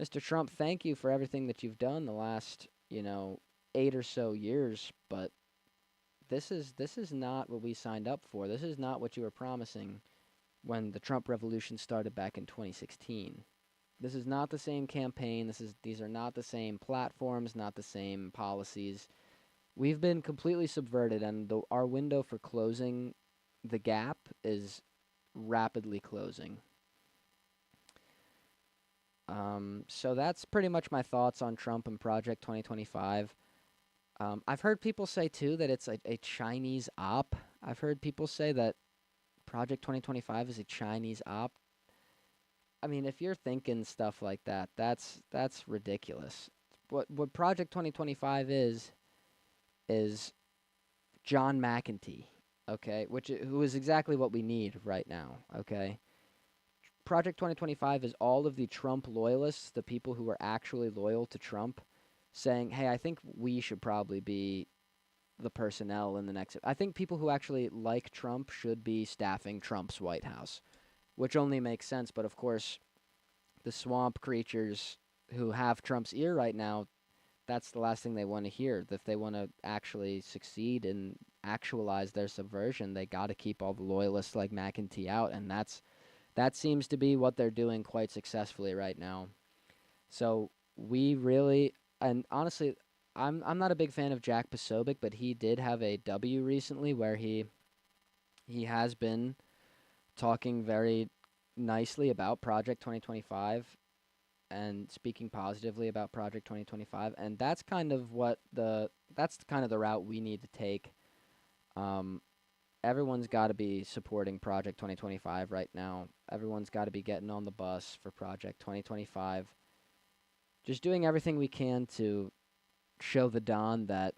Mr. Trump, thank you for everything that you've done the last, 8 or so years, but this is not what we signed up for. This is not what you were promising when the Trump revolution started back in 2016. This is not the same campaign. These are not the same platforms, not the same policies. We've been completely subverted, and our window for closing the gap is rapidly closing. So that's pretty much my thoughts on Trump and Project 2025. I've heard people say too that it's a Chinese op. I've heard people say that Project 2025 is a Chinese op. I mean, if you're thinking stuff like that, that's ridiculous. What Project 2025 is John McEntee, okay, who is exactly what we need right now, okay? Project 2025 is all of the Trump loyalists, the people who are actually loyal to Trump, saying, "Hey, I think we should probably be the personnel in the next." I think people who actually like Trump should be staffing Trump's White House, which only makes sense. But of course, the swamp creatures who have Trump's ear right now, that's the last thing they want to hear. If they want to actually succeed and actualize their subversion, they got to keep all the loyalists like McEntee out, and that seems to be what they're doing quite successfully right now. So we really, and honestly, I'm not a big fan of Jack Posobiec, but he did have a W recently where he has been talking very nicely about Project 2025 and speaking positively about Project 2025, and that's kind of the route we need to take. Um, Everyone's got to be supporting Project 2025 right now. Everyone's got to be getting on the bus for Project 2025. Just doing everything we can to show the Don that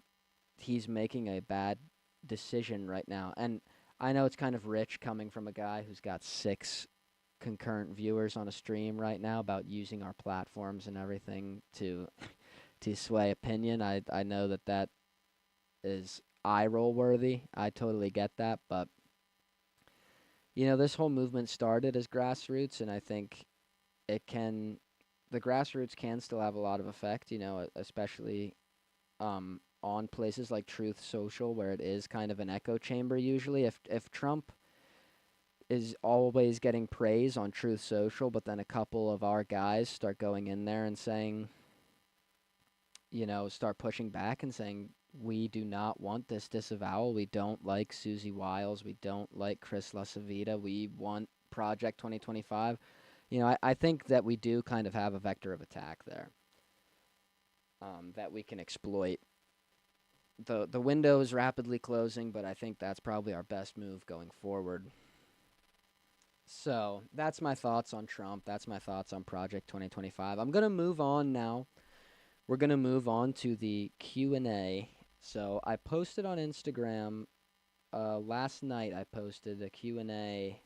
he's making a bad decision right now. And I know it's kind of rich coming from a guy who's got 6 concurrent viewers on a stream right now about using our platforms and everything to sway opinion. I know that is eye roll worthy. I totally get that, but this whole movement started as grassroots, and I think the grassroots can still have a lot of effect, especially on places like Truth Social, where it is kind of an echo chamber usually. If Trump is always getting praise on Truth Social, but then a couple of our guys start going in there and saying, start pushing back and saying, we do not want this disavowal. We don't like Susie Wiles. We don't like Chris LaCivita. We want Project 2025. I think that we do kind of have a vector of attack there that we can exploit. the window is rapidly closing, but I think that's probably our best move going forward. So that's my thoughts on Trump. That's my thoughts on Project 2025. I'm gonna move on now. We're gonna move on to the Q&A. So I posted on Instagram last night. I posted a Q&A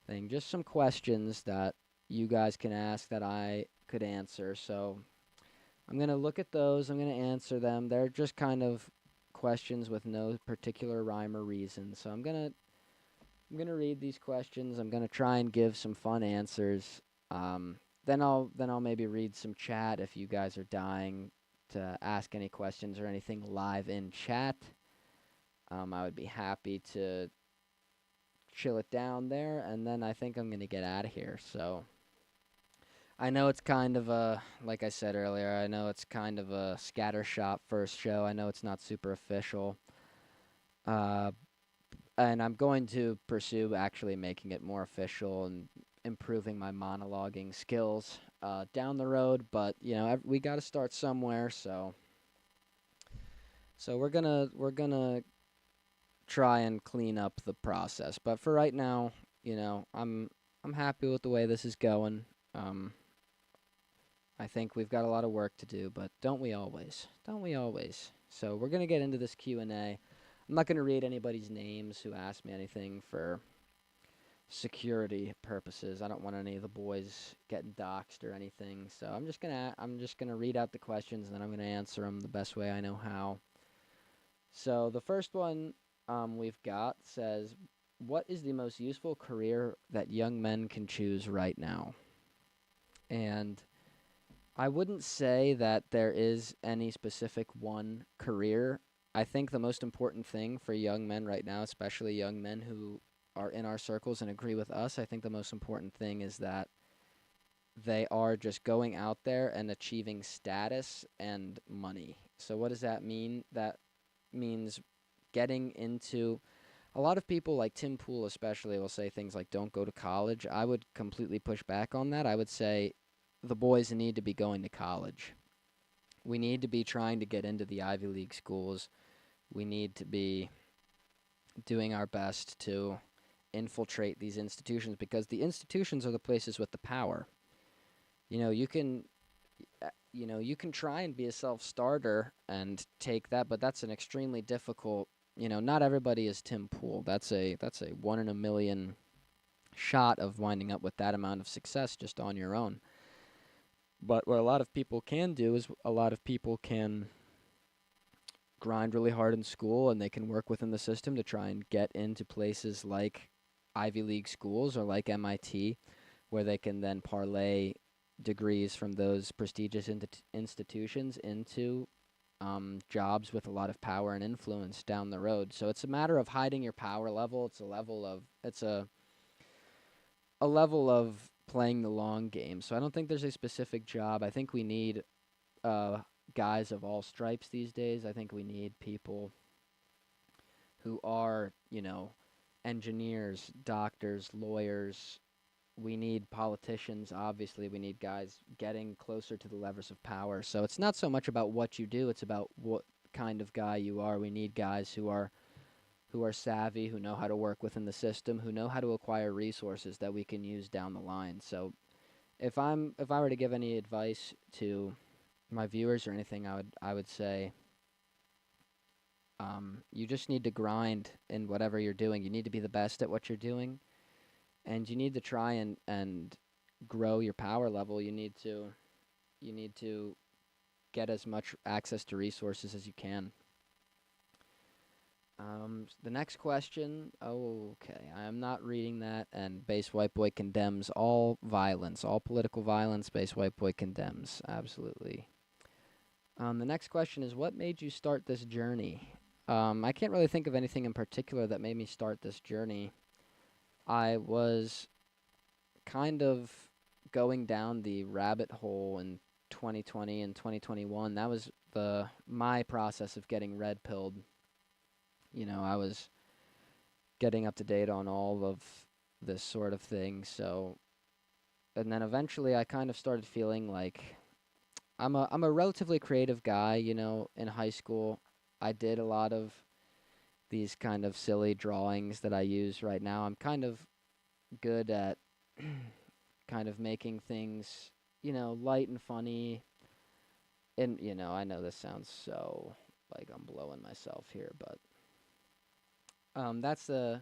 thing, just some questions that you guys can ask that I could answer. So I'm gonna look at those. I'm gonna answer them. They're just kind of questions with no particular rhyme or reason. So I'm gonna read these questions. I'm gonna try and give some fun answers. Then I'll maybe read some chat if you guys are dying to ask any questions or anything live in chat. I would be happy to chill it down there, and then I think I'm gonna get out of here. So I know it's kind of a, like I said earlier, I know it's kind of a scattershot first show. I know it's not super official. Uh, and I'm going to pursue actually making it more official and improving my monologuing skills down the road. But we got to start somewhere. So we're gonna try and clean up the process. But for right now, I'm happy with the way this is going. Um, I think we've got a lot of work to do, but don't we always? Don't we always? So we're gonna get into this Q&A. I'm not gonna read anybody's names who asked me anything for security purposes. I don't want any of the boys getting doxxed or anything. So I'm just gonna read out the questions and then I'm gonna answer them the best way I know how. So the first one we've got says, "What is the most useful career that young men can choose right now?" And I wouldn't say that there is any specific one career. I think the most important thing for young men right now, especially young men who are in our circles and agree with us, I think the most important thing is that they are just going out there and achieving status and money. So, what does that mean? That means getting into a lot of people, like Tim Pool especially, will say things like don't go to college. I would completely push back on that. I would say the boys need to be going to college. We need to be trying to get into the Ivy League schools. We need to be doing our best to infiltrate these institutions because the institutions are the places with the power. You know, you can try and be a self-starter and take that, but that's an extremely difficult, not everybody is Tim Pool. That's a 1 in a million shot of winding up with that amount of success just on your own. But what a lot of people can do is a lot of people can grind really hard in school and they can work within the system to try and get into places like Ivy League schools or like MIT, where they can then parlay degrees from those prestigious institutions into jobs with a lot of power and influence down the road. So it's a matter of hiding your power level. It's a level of playing the long game. So I don't think there's a specific job. I think we need uh, guys of all stripes these days. I think we need people who are, engineers, doctors, lawyers. We need politicians, obviously. We need guys getting closer to the levers of power. So it's not so much about what you do, it's about what kind of guy you are. We need guys who are savvy, who know how to work within the system, who know how to acquire resources that we can use down the line. So if I were to give any advice to my viewers or anything, I would say you just need to grind in whatever you're doing. You need to be the best at what you're doing, and you need to try and grow your power level. You need to get as much access to resources as you can. The next question. Oh, okay. I am not reading that. And Base White Boy condemns all violence, all political violence. Base White Boy condemns. Absolutely. The next question is, what made you start this journey? I can't really think of anything in particular that made me start this journey. I was kind of going down the rabbit hole in 2020 and 2021. That was the my process of getting red pilled. I was getting up to date on all of this sort of thing. So, and then eventually I kind of started feeling like I'm a relatively creative guy, in high school. I did a lot of these kind of silly drawings that I use right now. I'm kind of good at kind of making things, light and funny. And, I know this sounds so like I'm blowing myself here, but that's the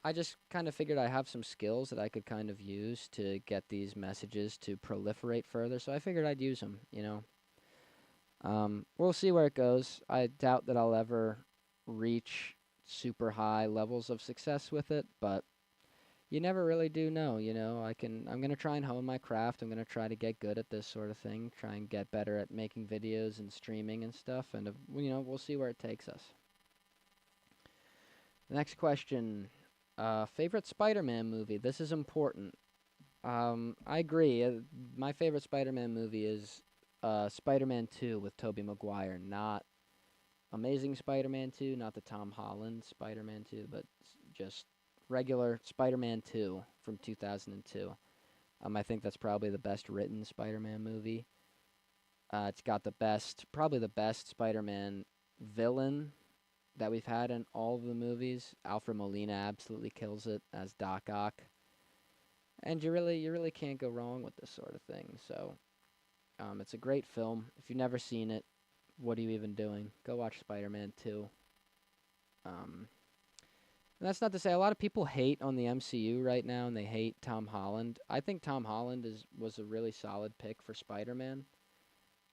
I just kind of figured I have some skills that I could kind of use to get these messages to proliferate further. So I figured I'd use them. We'll see where it goes. I doubt that I'll ever reach super high levels of success with it, but you never really do know. I'm going to try and hone my craft. I'm going to try to get good at this sort of thing, try and get better at making videos and streaming and stuff, and we'll see where it takes us. The next question, favorite Spider-Man movie. This is important. I agree. My favorite Spider-Man movie is Spider-Man 2 with Tobey Maguire, not Amazing Spider-Man 2, not the Tom Holland Spider-Man 2, but just regular Spider-Man 2 from 2002. I think that's probably the best written Spider-Man movie. It's got probably the best Spider-Man villain that we've had in all of the movies. Alfred Molina absolutely kills it as Doc Ock. And you really can't go wrong with this sort of thing. So, it's a great film. If you've never seen it, what are you even doing? Go watch Spider-Man 2. Um, and that's not to say a lot of people hate on the MCU right now, and they hate Tom Holland. I think Tom Holland was a really solid pick for Spider-Man.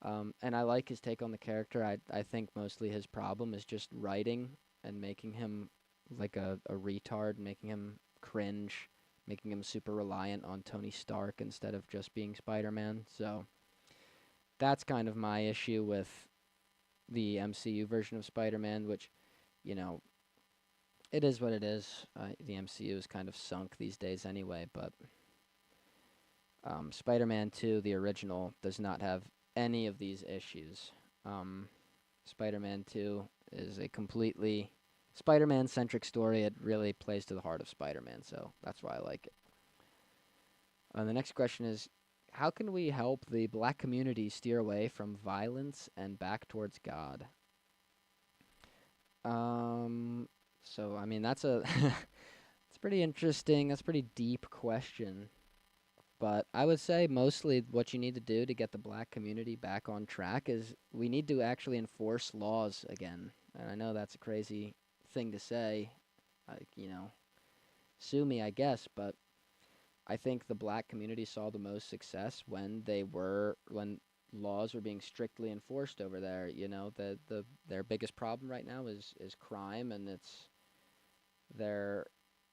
And I like his take on the character. I think mostly his problem is just writing and making him like a retard, making him cringe, making him super reliant on Tony Stark instead of just being Spider-Man. So that's kind of my issue with the MCU version of Spider-Man, which, you know, it is what it is. The MCU is kind of sunk these days anyway, but Spider-Man 2, the original, does not have any of these issues. Spider-Man 2 is a completely Spider-Man centric story. It really plays to the heart of Spider-Man, so that's why I like it. The next question is, how can we help the black community steer away from violence and back towards God? So I mean that's a it's pretty interesting. That's a pretty deep question. But I would say mostly what you need to do to get the black community back on track is we need to actually enforce laws again. And I know that's a crazy thing to say, sue me, I guess, but I think the black community saw the most success when laws were being strictly enforced over there. Their biggest problem right now is crime, and it's they're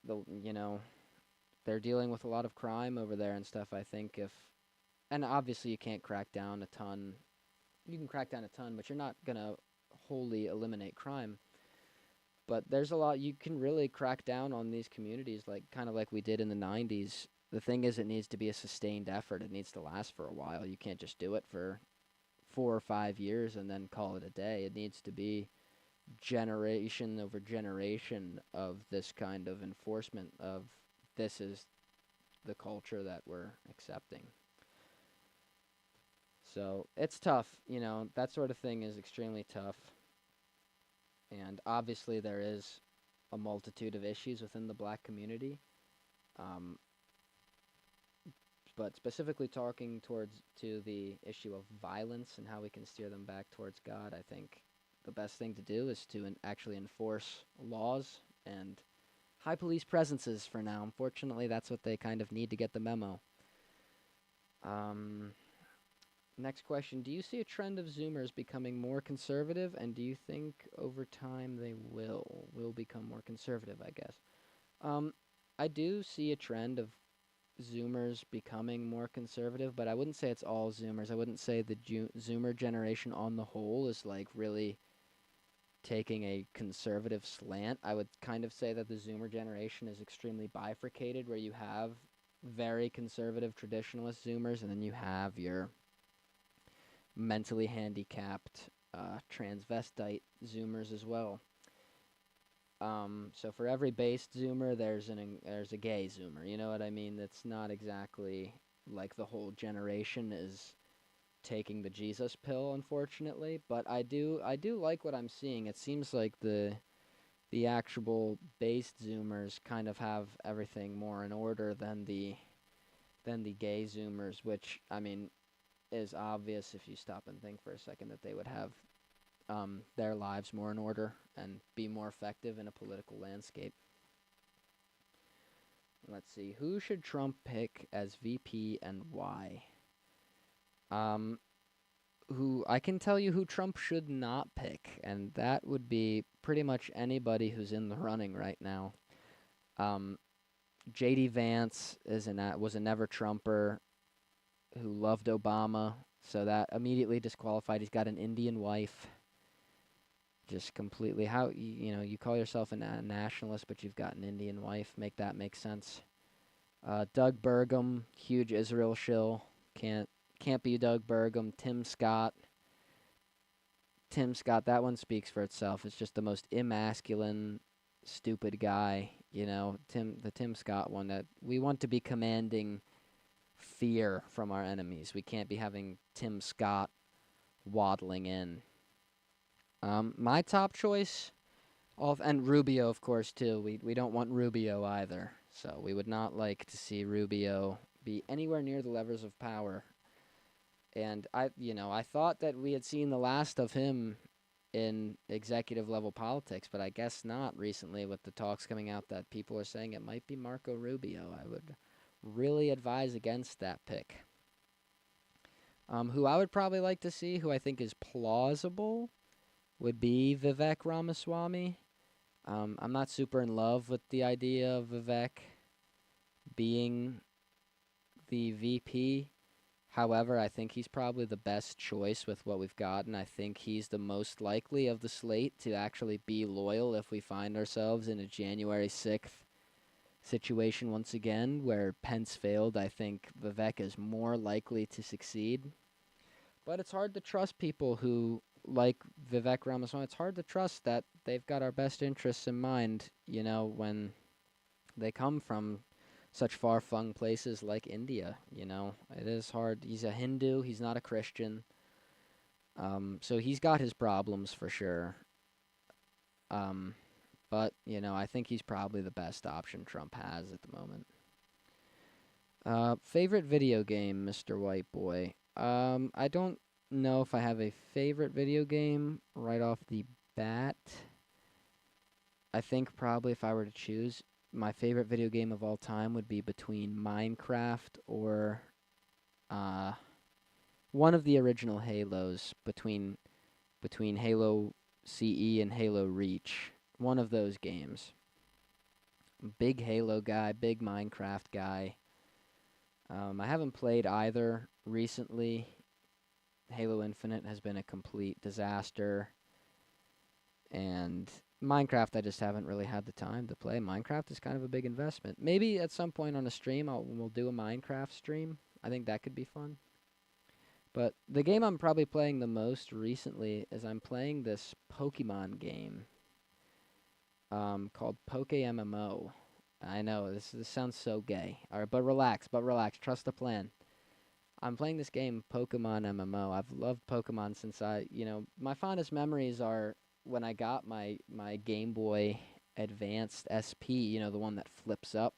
the you know they're dealing with a lot of crime over there and stuff. I think if and obviously you can't crack down a ton. You can crack down a ton, but you're not gonna wholly eliminate crime. But there's a lot you can really crack down on these communities, like kind of like we did in the '90s. The thing is, it needs to be a sustained effort. It needs to last for a while. You can't just do it for 4 or 5 years and then call it a day. It needs to be generation over generation of this kind of enforcement of this is the culture that we're accepting. So it's tough. That sort of thing is extremely tough. And obviously, there is a multitude of issues within the black community. Um, but specifically talking towards to the issue of violence and how we can steer them back towards God, I think the best thing to do is to actually enforce laws and high police presences for now. Unfortunately, that's what they kind of need to get the memo. Um, Next question. Do you see a trend of Zoomers becoming more conservative, and do you think over time they will become more conservative, I guess? Um, I do see a trend of Zoomers becoming more conservative, but I wouldn't say it's all Zoomers. I wouldn't say the Zoomer generation on the whole is like really taking a conservative slant. I would kind of say that the Zoomer generation is extremely bifurcated, where you have very conservative traditionalist Zoomers, and then you have your mentally handicapped transvestite Zoomers as well. So for every based Zoomer, there's a gay Zoomer. You know what I mean? That's not exactly like the whole generation is taking the Jesus pill, unfortunately. But I do like what I'm seeing. It seems like the actual based Zoomers kind of have everything more in order than the gay Zoomers, which I mean is obvious if you stop and think for a second that they would have their lives more in order and be more effective in a political landscape. Let's see. Who should Trump pick as VP and why? Um, who I can tell you who Trump should not pick, and that would be pretty much anybody who's in the running right now. Um, J.D. Vance was a never Trumper who loved Obama, so that immediately disqualified. He's got an Indian wife. Just completely you call yourself a nationalist, but you've got an Indian wife. Make that make sense. Doug Burgum, huge Israel shill. Can't be Doug Burgum. Tim Scott. Tim Scott, that one speaks for itself. It's just the most emasculine, stupid guy. The Tim Scott one, that we want to be commanding fear from our enemies. We can't be having Tim Scott waddling in. My top choice, and Rubio, of course, too. We don't want Rubio either. So we would not like to see Rubio be anywhere near the levers of power. And I thought that we had seen the last of him in executive level politics, but I guess not recently with the talks coming out that people are saying it might be Marco Rubio. I would really advise against that pick. Who I would probably like to see, who I think is plausible, would be Vivek Ramaswamy. I'm not super in love with the idea of Vivek being the VP. However, I think he's probably the best choice with what we've gotten. I think he's the most likely of the slate to actually be loyal if we find ourselves in a January 6th situation once again where Pence failed. I think Vivek is more likely to succeed. But it's hard to trust people who, like Vivek Ramaswamy, it's hard to trust that they've got our best interests in mind, when they come from such far-flung places like India. It is hard. He's a Hindu. He's not a Christian. So he's got his problems for sure. But I think he's probably the best option Trump has at the moment. Favorite video game, Mr. White Boy. I don't know if I have a favorite video game right off the bat. I think probably if I were to choose, my favorite video game of all time would be between Minecraft or one of the original Halos, between Halo CE and Halo Reach. One of those games. Big Halo guy, big Minecraft guy. I haven't played either recently. Halo Infinite has been a complete disaster. And Minecraft, I just haven't really had the time to play. Minecraft is kind of a big investment. Maybe at some point on a stream, we'll do a Minecraft stream. I think that could be fun. But the game I'm probably playing the most recently is I'm playing this Pokemon game called Poke MMO. I know, this sounds so gay. All right, but relax. Trust the plan. I'm playing this game, Pokemon MMO. I've loved Pokemon since my fondest memories are when I got my Game Boy Advanced SP, the one that flips up.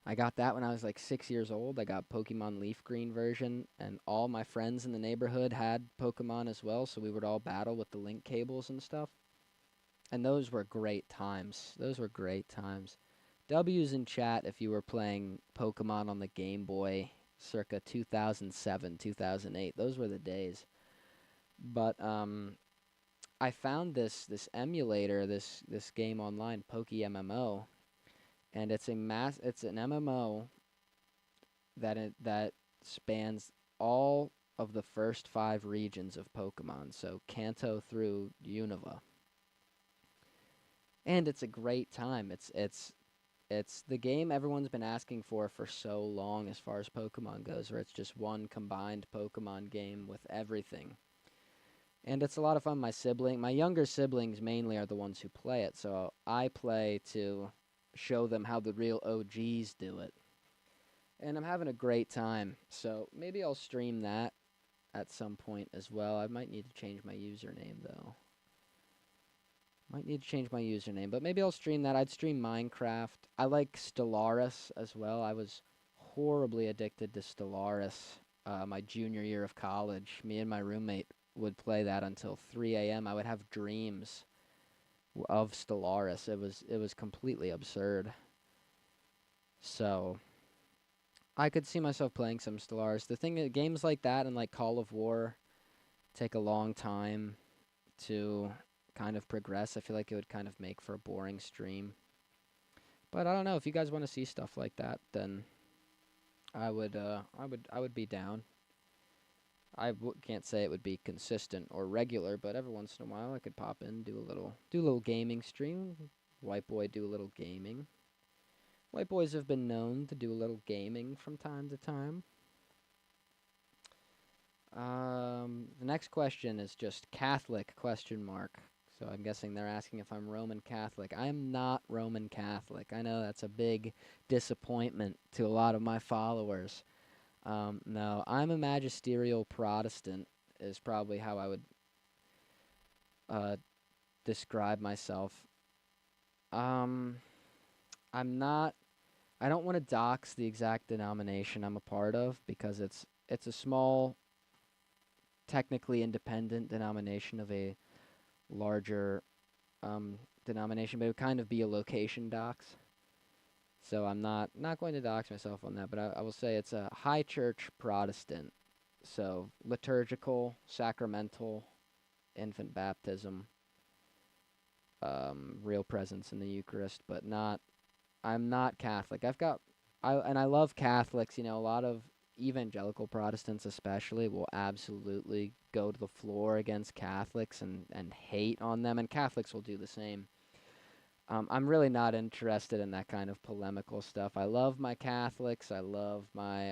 I got that when I was like 6 years old. I got Pokemon Leaf Green version, and all my friends in the neighborhood had Pokemon as well, so we would all battle with the link cables and stuff. And those were great times. W's in chat if you were playing Pokemon on the Game Boy circa 2007, 2008. Those were the days. But I found this emulator, this game online, Poke MMO, and it's an MMO that spans all of the first 5 regions of Pokemon, so Kanto through Unova. And it's a great time. It's the game everyone's been asking for so long as far as Pokemon goes, where it's just one combined Pokemon game with everything. And it's a lot of fun. My younger siblings mainly are the ones who play it, so I play to show them how the real OGs do it. and I'm having a great time. So maybe I'll stream that at some point as well. I might need to change my username though. Might need to change my username, but maybe I'll stream that. I'd stream Minecraft. I like Stellaris as well. I was horribly addicted to Stellaris my junior year of college. Me and my roommate would play that until 3 a.m. I would have dreams of Stellaris. It was completely absurd. So I could see myself playing some Stellaris. The thing is, games like that and like Call of War take a long time to kind of progress. I feel like it would kind of make for a boring stream. But I don't know if you guys want to see stuff like that, then I would be down. Can't say it would be consistent or regular, but every once in a while I could pop in, do a little gaming stream. White boy do a little gaming. White boys have been known to do a little gaming from time to time. The next question is just Catholic question mark. So I'm guessing they're asking if I'm Roman Catholic. I am not Roman Catholic. I know that's a big disappointment to a lot of my followers. No, I'm a magisterial Protestant is probably how I would uh, describe myself. Um, I'm not. I don't want to dox the exact denomination I'm a part of because it's a small, technically independent denomination of a larger denomination, but it would kind of be a location dox. So I'm not going to dox myself on that, but I will say it's a high church Protestant. So liturgical, sacramental, infant baptism, real presence in the Eucharist, but not. I'm not Catholic. I love Catholics. You know, a lot of evangelical Protestants, especially, will absolutely go to the floor against Catholics and hate on them, and Catholics will do the same. I'm really not interested in that kind of polemical stuff. I love my Catholics. I love my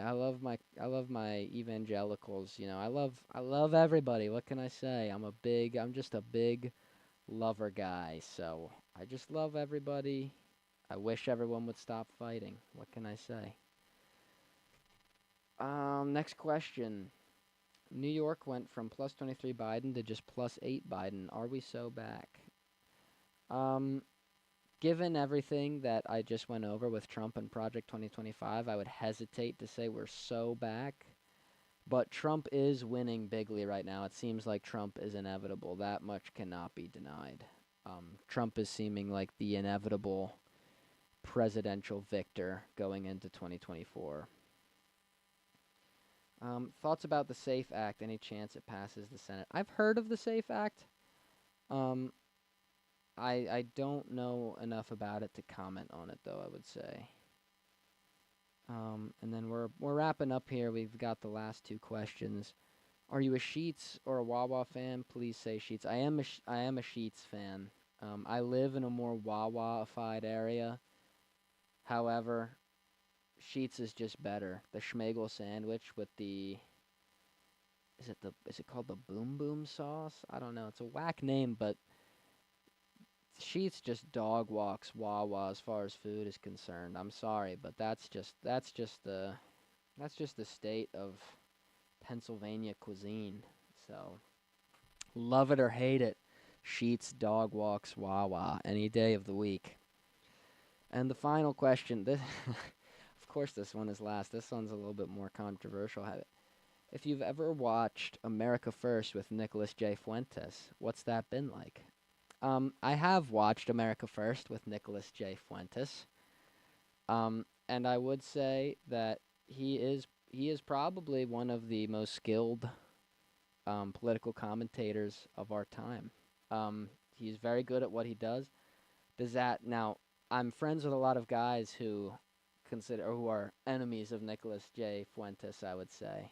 evangelicals. You know, I love everybody. What can I say? I'm just a big lover guy. So I just love everybody. I wish everyone would stop fighting. What can I say? Next question. New York went from plus 23 Biden to just plus 8 Biden. Are we so back? Um, Given everything that I just went over with Trump and Project 2025, I would hesitate to say we're so back. But Trump is winning bigly right now. It seems like Trump is inevitable. That much cannot be denied. Trump is seeming like the inevitable presidential victor going into 2024. Thoughts about the SAFE Act? Any chance it passes the Senate? I've heard of the SAFE Act. Um, I don't know enough about it to comment on it, though, I would say. And then we're wrapping up here. We've got the last two questions. Are you a Sheets or a Wawa fan? Please say Sheets. I am a Sheets fan. I live in a more Wawa-ified area. However, Sheets is just better. The Schmegel sandwich with the is it called the Boom Boom sauce? I don't know. It's a whack name, but Sheets just dog walks Wawa as far as food is concerned. I'm sorry, but that's just the state of Pennsylvania cuisine. So love it or hate it, Sheets dog walks Wawa any day of the week. And the final question, this of course this one is last. This one's a little bit more controversial. If you've ever watched America First with Nicholas J. Fuentes, what's that been like? I have watched America First with Nicholas J. Fuentes. And I would say that he is probably one of the most skilled political commentators of our time. He's very good at what he does. Does that now? I'm friends with a lot of guys who consider or who are enemies of Nicholas J. Fuentes. I would say.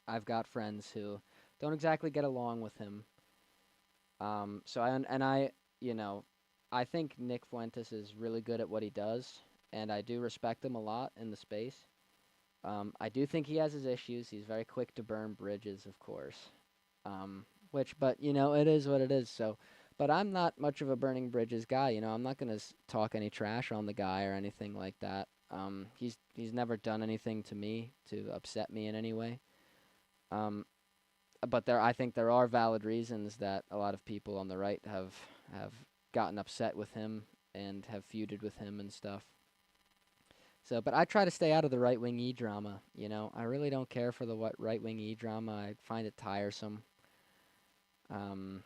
I've got friends who don't exactly get along with him. So you know, I think Nick Fuentes is really good at what he does, and I do respect him a lot in the space. I do think he has his issues. He's very quick to burn bridges, of course. But it is what it is. So, but I'm not much of a burning bridges guy. I'm not gonna talk any trash on the guy or anything like that. He's never done anything to me to upset me in any way. Um, but I think there are valid reasons that a lot of people on the right have gotten upset with him and have feuded with him and stuff. So, but I try to stay out of the right wing e drama. I really don't care for the what right wing e drama. I find it tiresome. Um,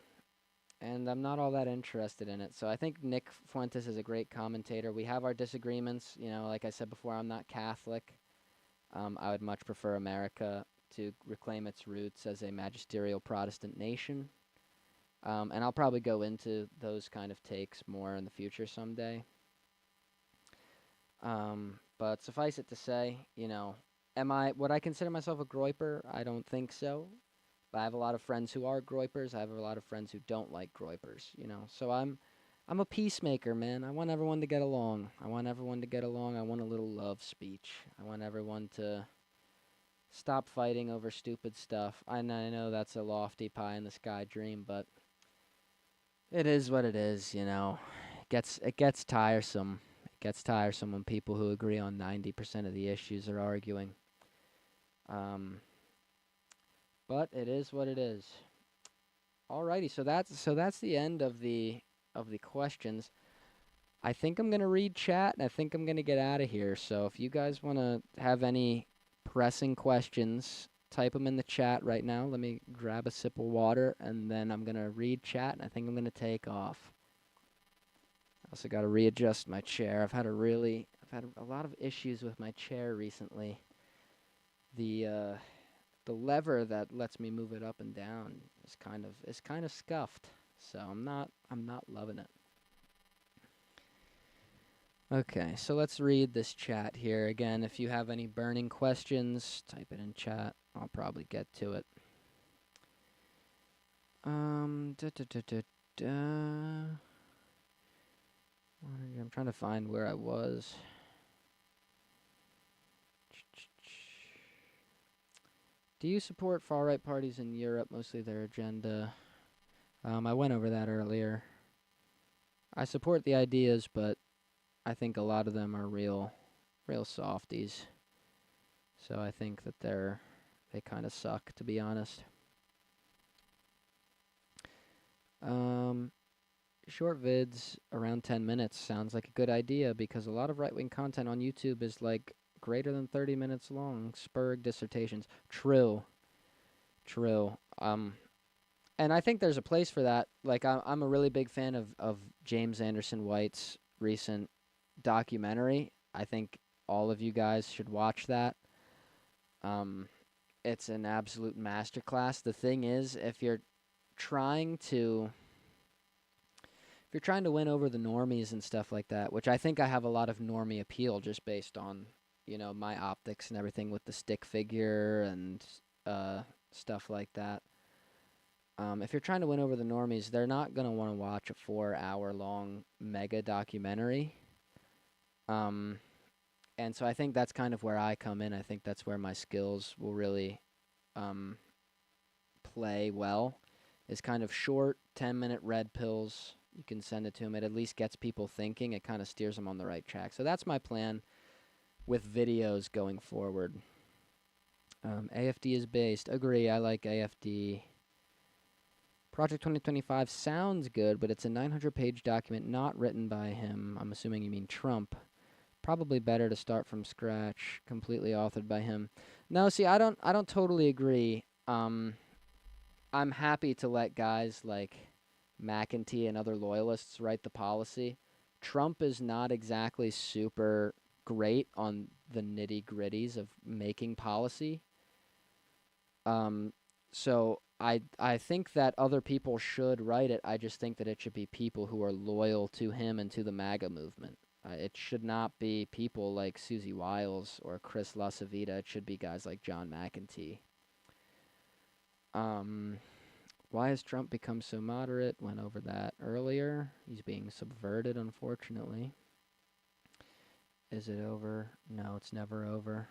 and I'm not all that interested in it. So I think Nick Fuentes is a great commentator. We have our disagreements. Like I said before, I'm not Catholic. I would much prefer America to reclaim its roots as a magisterial Protestant nation. And I'll probably go into those kind of takes more in the future someday. But suffice it to say, would I consider myself a groyper? I don't think so. But I have a lot of friends who are groypers. I have a lot of friends who don't like groypers. So I'm a peacemaker, man. I want everyone to get along. I want everyone to get along. I want a little love speech. I want everyone to stop fighting over stupid stuff. I know that's a lofty pie in the sky dream, but it is what it is. It gets tiresome. It gets tiresome when people who agree on 90% of the issues are arguing. Um, but it is what it is. Alrighty, so that's the end of the questions. I think I'm gonna read chat, and I think I'm gonna get out of here. So if you guys wanna have any pressing questions, type them in the chat right now. Let me grab a sip of water, and then I'm gonna read chat, and I think I'm gonna take off. I also got to readjust my chair. I've had a lot of issues with my chair recently. The lever that lets me move it up and down is kind of scuffed. So I'm not loving it. Okay, so let's read this chat here again. If you have any burning questions, type it in chat. I'll probably get to it. Da, da, da, da, da. I'm trying to find where I was. Do you support far-right parties in Europe, mostly their agenda? I went over that earlier. I support the ideas, but I think a lot of them are real softies. So I think that they kind of suck, to be honest. Short vids around 10 minutes sounds like a good idea because a lot of right-wing content on YouTube is like greater than 30 minutes long. Spurg dissertations. True. And I think there's a place for that. Like I'm a really big fan of James Anderson White's recent documentary. I think all of you guys should watch that. It's an absolute masterclass. The thing is, if you're trying to win over the normies and stuff like that, which I think I have a lot of normie appeal just based on, my optics and everything with the stick figure and stuff like that. If you're trying to win over the normies, they're not going to want to watch a 4-hour-long mega documentary. And so I think that's kind of where I come in. I think that's where my skills will really play well, is kind of short, 10-minute red pills. You can send it to them. It at least gets people thinking. It kind of steers them on the right track. So that's my plan with videos going forward. AFD is based. Agree, I like AFD. Project 2025 sounds good, but it's a 900-page document not written by him. I'm assuming you mean Trump. Probably better to start from scratch, completely authored by him. No, see, I don't totally agree. I'm happy to let guys like McEntee and other loyalists write the policy. Trump is not exactly super great on the nitty-gritties of making policy. So I think that other people should write it. I just think that it should be people who are loyal to him and to the MAGA movement. It should not be people like Susie Wiles or Chris LaCivita. It should be guys like John McEntee. Why has Trump become so moderate? Went over that earlier. He's being subverted, unfortunately. Is it over? No, it's never over.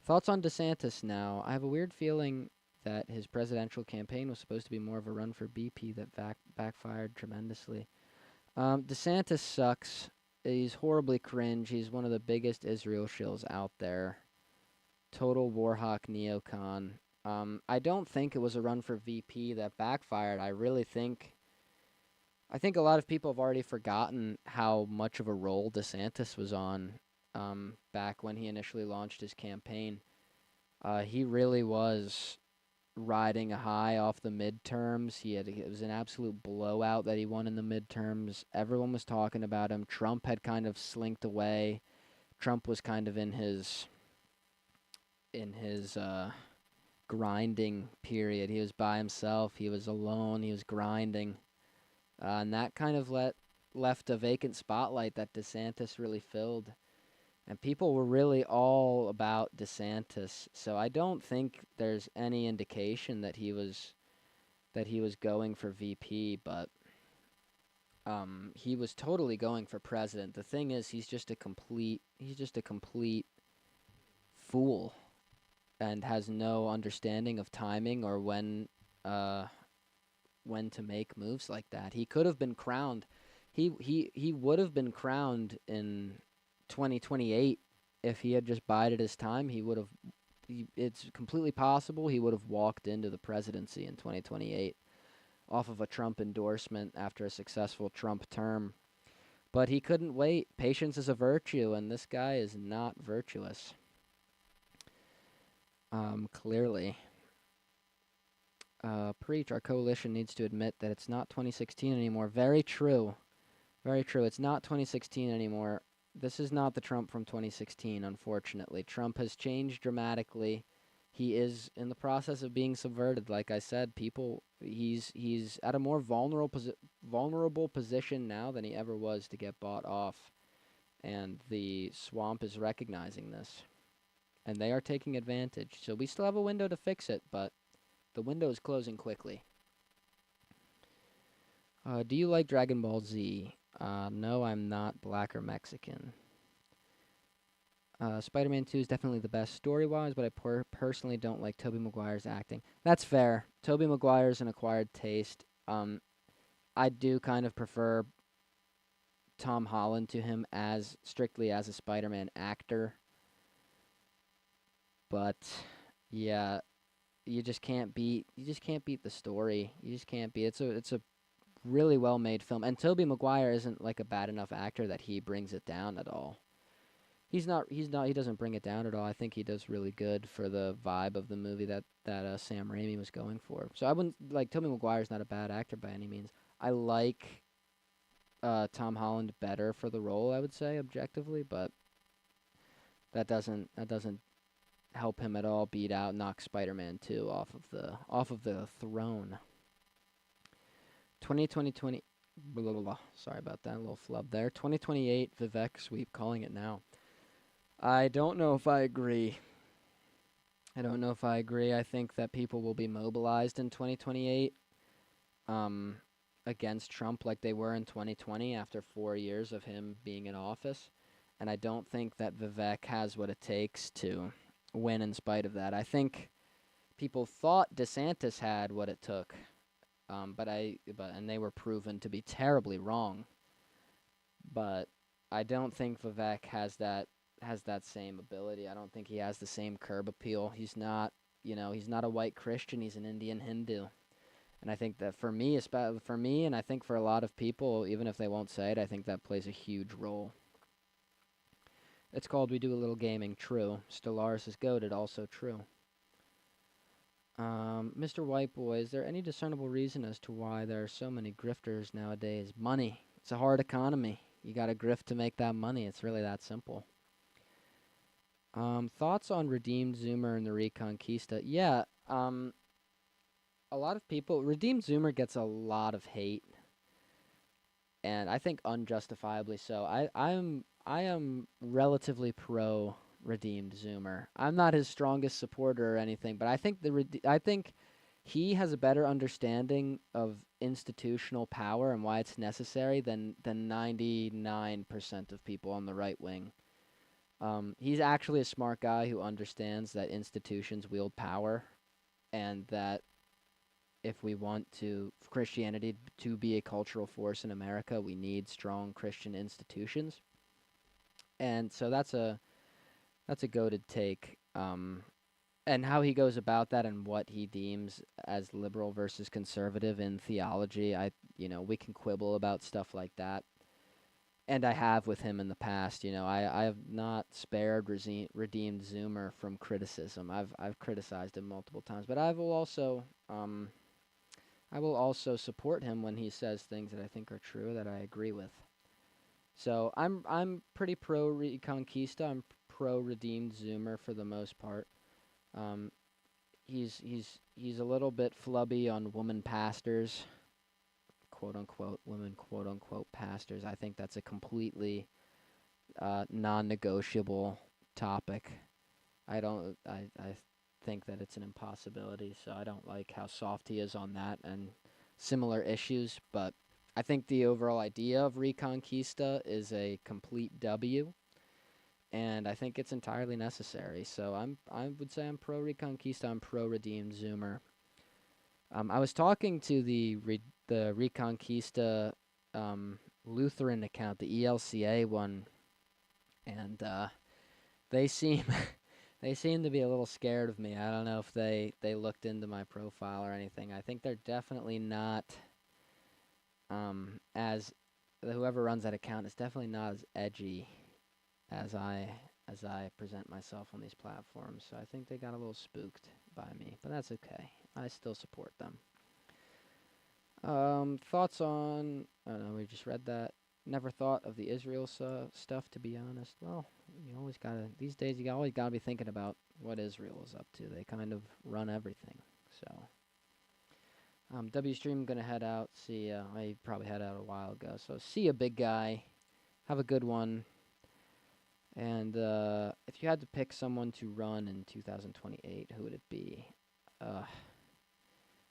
Thoughts on DeSantis now? I have a weird feeling that his presidential campaign was supposed to be more of a run for BP that backfired tremendously. DeSantis sucks. He's horribly cringe. He's one of the biggest Israel shills out there. Total Warhawk neocon. I don't think it was a run for VP that backfired. I think a lot of people have already forgotten how much of a role DeSantis was on back when he initially launched his campaign. He really was riding a high off the midterms. It was an absolute blowout that he won in the midterms. Everyone was talking about him. Trump had kind of slinked away. Trump was kind of in his grinding period. He was by himself. He was alone. He was grinding, and that kind of left a vacant spotlight that DeSantis really filled. And people were really all about DeSantis. So I don't think there's any indication that he was going for VP, but he was totally going for president. The thing is, he's just a complete fool and has no understanding of timing or when to make moves like that. He could have been crowned. He would have been crowned in 2028 if he had just bided his time. He would have. It's completely possible he would have walked into the presidency in 2028 off of a Trump endorsement after a successful Trump term. But he couldn't wait. Patience is a virtue, and this guy is not virtuous. Clearly. Preach, our coalition needs to admit that it's not 2016 anymore. Very true. Very true. It's not 2016 anymore. This is not the Trump from 2016, unfortunately. Trump has changed dramatically. He is in the process of being subverted. Like I said, he's at a more vulnerable position now than he ever was to get bought off. And the swamp is recognizing this. And they are taking advantage. So we still have a window to fix it, but the window is closing quickly. Do you like Dragon Ball Z? No, I'm not black or Mexican. Spider-Man 2 is definitely the best story-wise, but I personally don't like Tobey Maguire's acting. That's fair. Tobey Maguire's an acquired taste. I do kind of prefer Tom Holland to him as strictly as a Spider-Man actor. But yeah, you just can't beat the story. You just can't beat it's a really well made film. And Tobey Maguire isn't like a bad enough actor that he brings it down at all. He doesn't bring it down at all. I think he does really good for the vibe of the movie that Sam Raimi was going for. So I wouldn't like Tobey Maguire's not a bad actor by any means. I like Tom Holland better for the role, I would say objectively, but that doesn't help him at all beat out knock Spider-Man 2 off of the throne. 2020 blah, blah, blah. Sorry about that, a little flub there. 2028 Vivek sweep, calling it now. I don't know if I agree. I think that people will be mobilized in 2028 um, against Trump like they were in 2020 after 4 years of him being in office. And I don't think that Vivek has what it takes to win in spite of that. I think people thought DeSantis had what it took, and they were proven to be terribly wrong. But I don't think Vivek has that same ability. I don't think he has the same curb appeal. He's not a white Christian. He's an Indian Hindu. And I think that for me, and I think for a lot of people, even if they won't say it, I think that plays a huge role. It's called We Do a Little Gaming. True. Stellaris is goated. Also true. Mr. Whiteboy, is there any discernible reason as to why there are so many grifters nowadays? Money. It's a hard economy. You got to grift to make that money. It's really that simple. Thoughts on Redeemed Zoomer and the Reconquista? Yeah, a lot of people. Redeemed Zoomer gets a lot of hate, and I think unjustifiably so. I am relatively pro Redeemed Zoomer. I'm not his strongest supporter or anything, but I think he has a better understanding of institutional power and why it's necessary than 99% of people on the right wing. He's actually a smart guy who understands that institutions wield power, and that if we want Christianity to be a cultural force in America, we need strong Christian institutions. And so that's a goated take. And how he goes about that and what he deems as liberal versus conservative in theology, we can quibble about stuff like that. And I have with him in the past. I have not spared redeemed Zoomer from criticism. I've criticized him multiple times, but I will also support him when he says things that I think are true that I agree with. So I'm pretty pro Reconquista. I'm pro redeemed Zoomer for the most part. Um, he's a little bit flubby on woman pastors, quote unquote women, quote unquote pastors. I think that's a completely non-negotiable topic. I think that it's an impossibility. So I don't like how soft he is on that and similar issues. But I think the overall idea of Reconquista is a complete W, and I think it's entirely necessary. So I would say I'm pro Reconquista. I'm pro redeemed Zoomer. I was talking to the Reconquista Lutheran account, the ELCA one, and they seem they seem to be a little scared of me. I don't know if they looked into my profile or anything. I think they're definitely not as whoever runs that account is definitely not as edgy as I present myself on these platforms. So I think they got a little spooked by me, but that's okay. I still support them. Thoughts on? I don't know. We just read that. Never thought of the Israel stuff, to be honest. Well, you always gotta these days. You always gotta be thinking about what Israel is up to. They kind of run everything. So, W Stream gonna head out. See ya. I probably head out a while ago. So see ya, big guy. Have a good one. And if you had to pick someone to run in 2028, who would it be? Uh,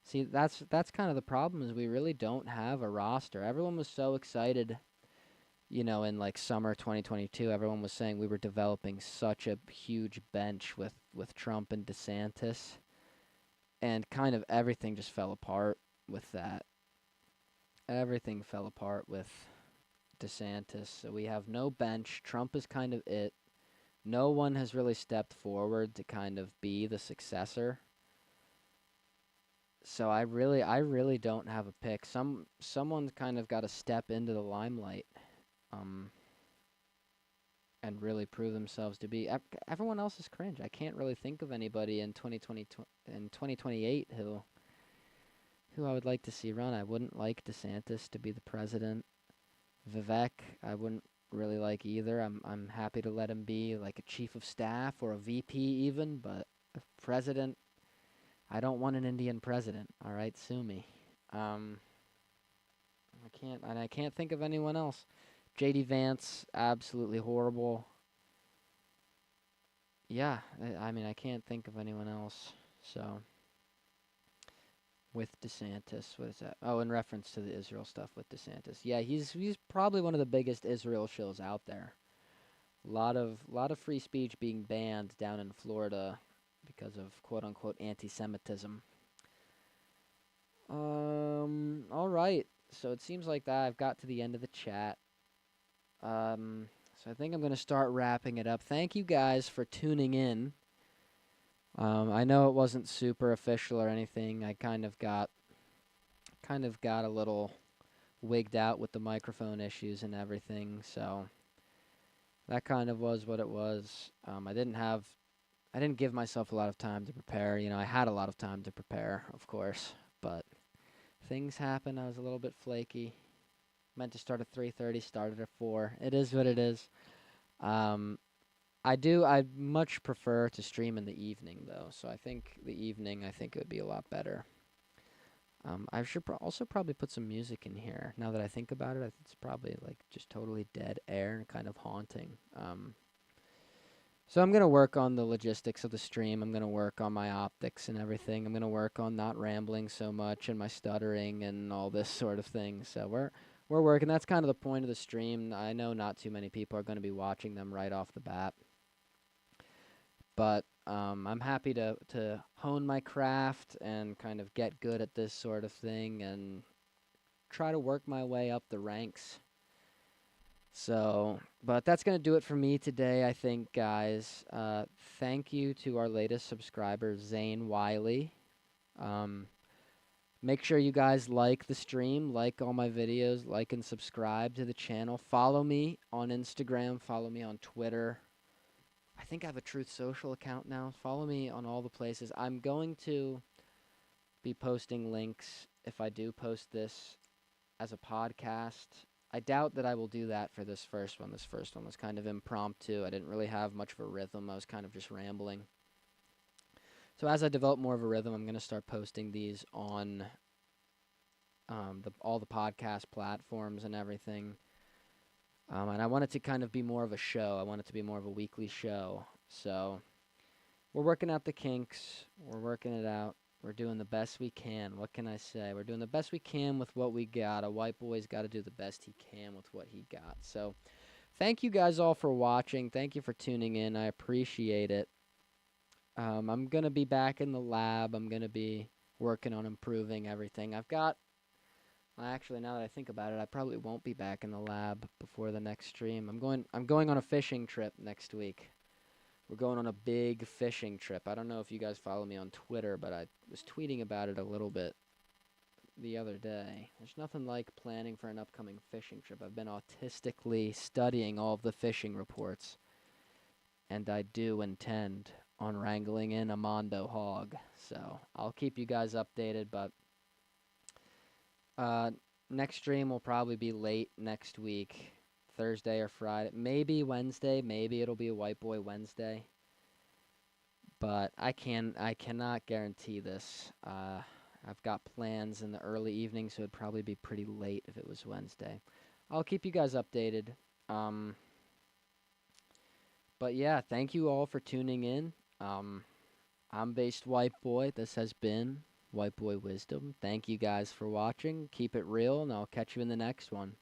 See, that's kind of the problem is we really don't have a roster. Everyone was so excited, in like summer 2022. Everyone was saying we were developing such a huge bench with Trump and DeSantis, and kind of everything just fell apart with that. Everything fell apart with DeSantis. So we have no bench. Trump is kind of it. No one has really stepped forward to kind of be the successor. So I really don't have a pick. Someone's kind of got to step into the limelight, um, and really prove themselves to be. Everyone else is cringe. I can't really think of anybody in 2020 in 2028 who I would like to see run. I wouldn't like DeSantis to be the president. Vivek, I wouldn't really like either. I'm happy to let him be like a chief of staff or a VP even, but a president, I don't want an Indian president. All right, sue me. Um, I can't think of anyone else. JD Vance, absolutely horrible. Yeah, I mean, I can't think of anyone else. So, with DeSantis, what is that? Oh, in reference to the Israel stuff with DeSantis. Yeah, he's probably one of the biggest Israel shills out there. Lot of free speech being banned down in Florida because of quote unquote anti-Semitism. All right. So it seems like that I've got to the end of the chat. So I think I'm going to start wrapping it up. Thank you guys for tuning in. I know it wasn't super official or anything. I kind of got a little wigged out with the microphone issues and everything. So that kind of was what it was. I didn't give myself a lot of time to prepare. I had a lot of time to prepare, of course, but things happen. I was a little bit flaky. Meant to start at 3:30, started at 4. It is what it is. Um, I much prefer to stream in the evening though, so I think the evening I think it would be a lot better. I should also probably put some music in here. Now that I think about it, it's probably like just totally dead air and kind of haunting. So I'm gonna work on the logistics of the stream. I'm gonna work on my optics and everything. I'm gonna work on not rambling so much and my stuttering and all this sort of thing. So we're working. That's kind of the point of the stream. I know not too many people are gonna be watching them right off the bat. But I'm happy to hone my craft and kind of get good at this sort of thing and try to work my way up the ranks. So, but that's going to do it for me today, I think, guys. Thank you to our latest subscriber, Zane Wiley. Um, Make sure you guys like the stream, like all my videos, like and subscribe to the channel. Follow me on Instagram, follow me on Twitter. I think I have a Truth Social account now. Follow me on all the places. I'm going to be posting links if I do post this as a podcast. I doubt that I will do that for this first one. This first one was kind of impromptu. I didn't really have much of a rhythm. I was kind of just rambling. So as I develop more of a rhythm, I'm going to start posting these on all the podcast platforms and everything. And I want it to kind of be more of a show. I want it to be more of a weekly show. So we're working out the kinks. We're working it out. We're doing the best we can. What can I say? We're doing the best we can with what we got. A white boy's got to do the best he can with what he got. So thank you guys all for watching. Thank you for tuning in. I appreciate it. I'm going to be back in the lab. I'm going to be working on improving everything. Actually, now that I think about it, I probably won't be back in the lab before the next stream. I'm going on a fishing trip next week. We're going on a big fishing trip. I don't know if you guys follow me on Twitter, but I was tweeting about it a little bit the other day. There's nothing like planning for an upcoming fishing trip. I've been autistically studying all of the fishing reports, and I do intend on wrangling in a Mondo hog. So I'll keep you guys updated, but uh, next stream will probably be late next week, Thursday or Friday. Maybe Wednesday. Maybe it'll be a White Boy Wednesday. But I cannot guarantee this. I've got plans in the early evening, so it'd probably be pretty late if it was Wednesday. I'll keep you guys updated. Um, but yeah, thank you all for tuning in. I'm Based White Boy. This has been White Boy Wisdom. Thank you guys for watching. Keep it real, and I'll catch you in the next one.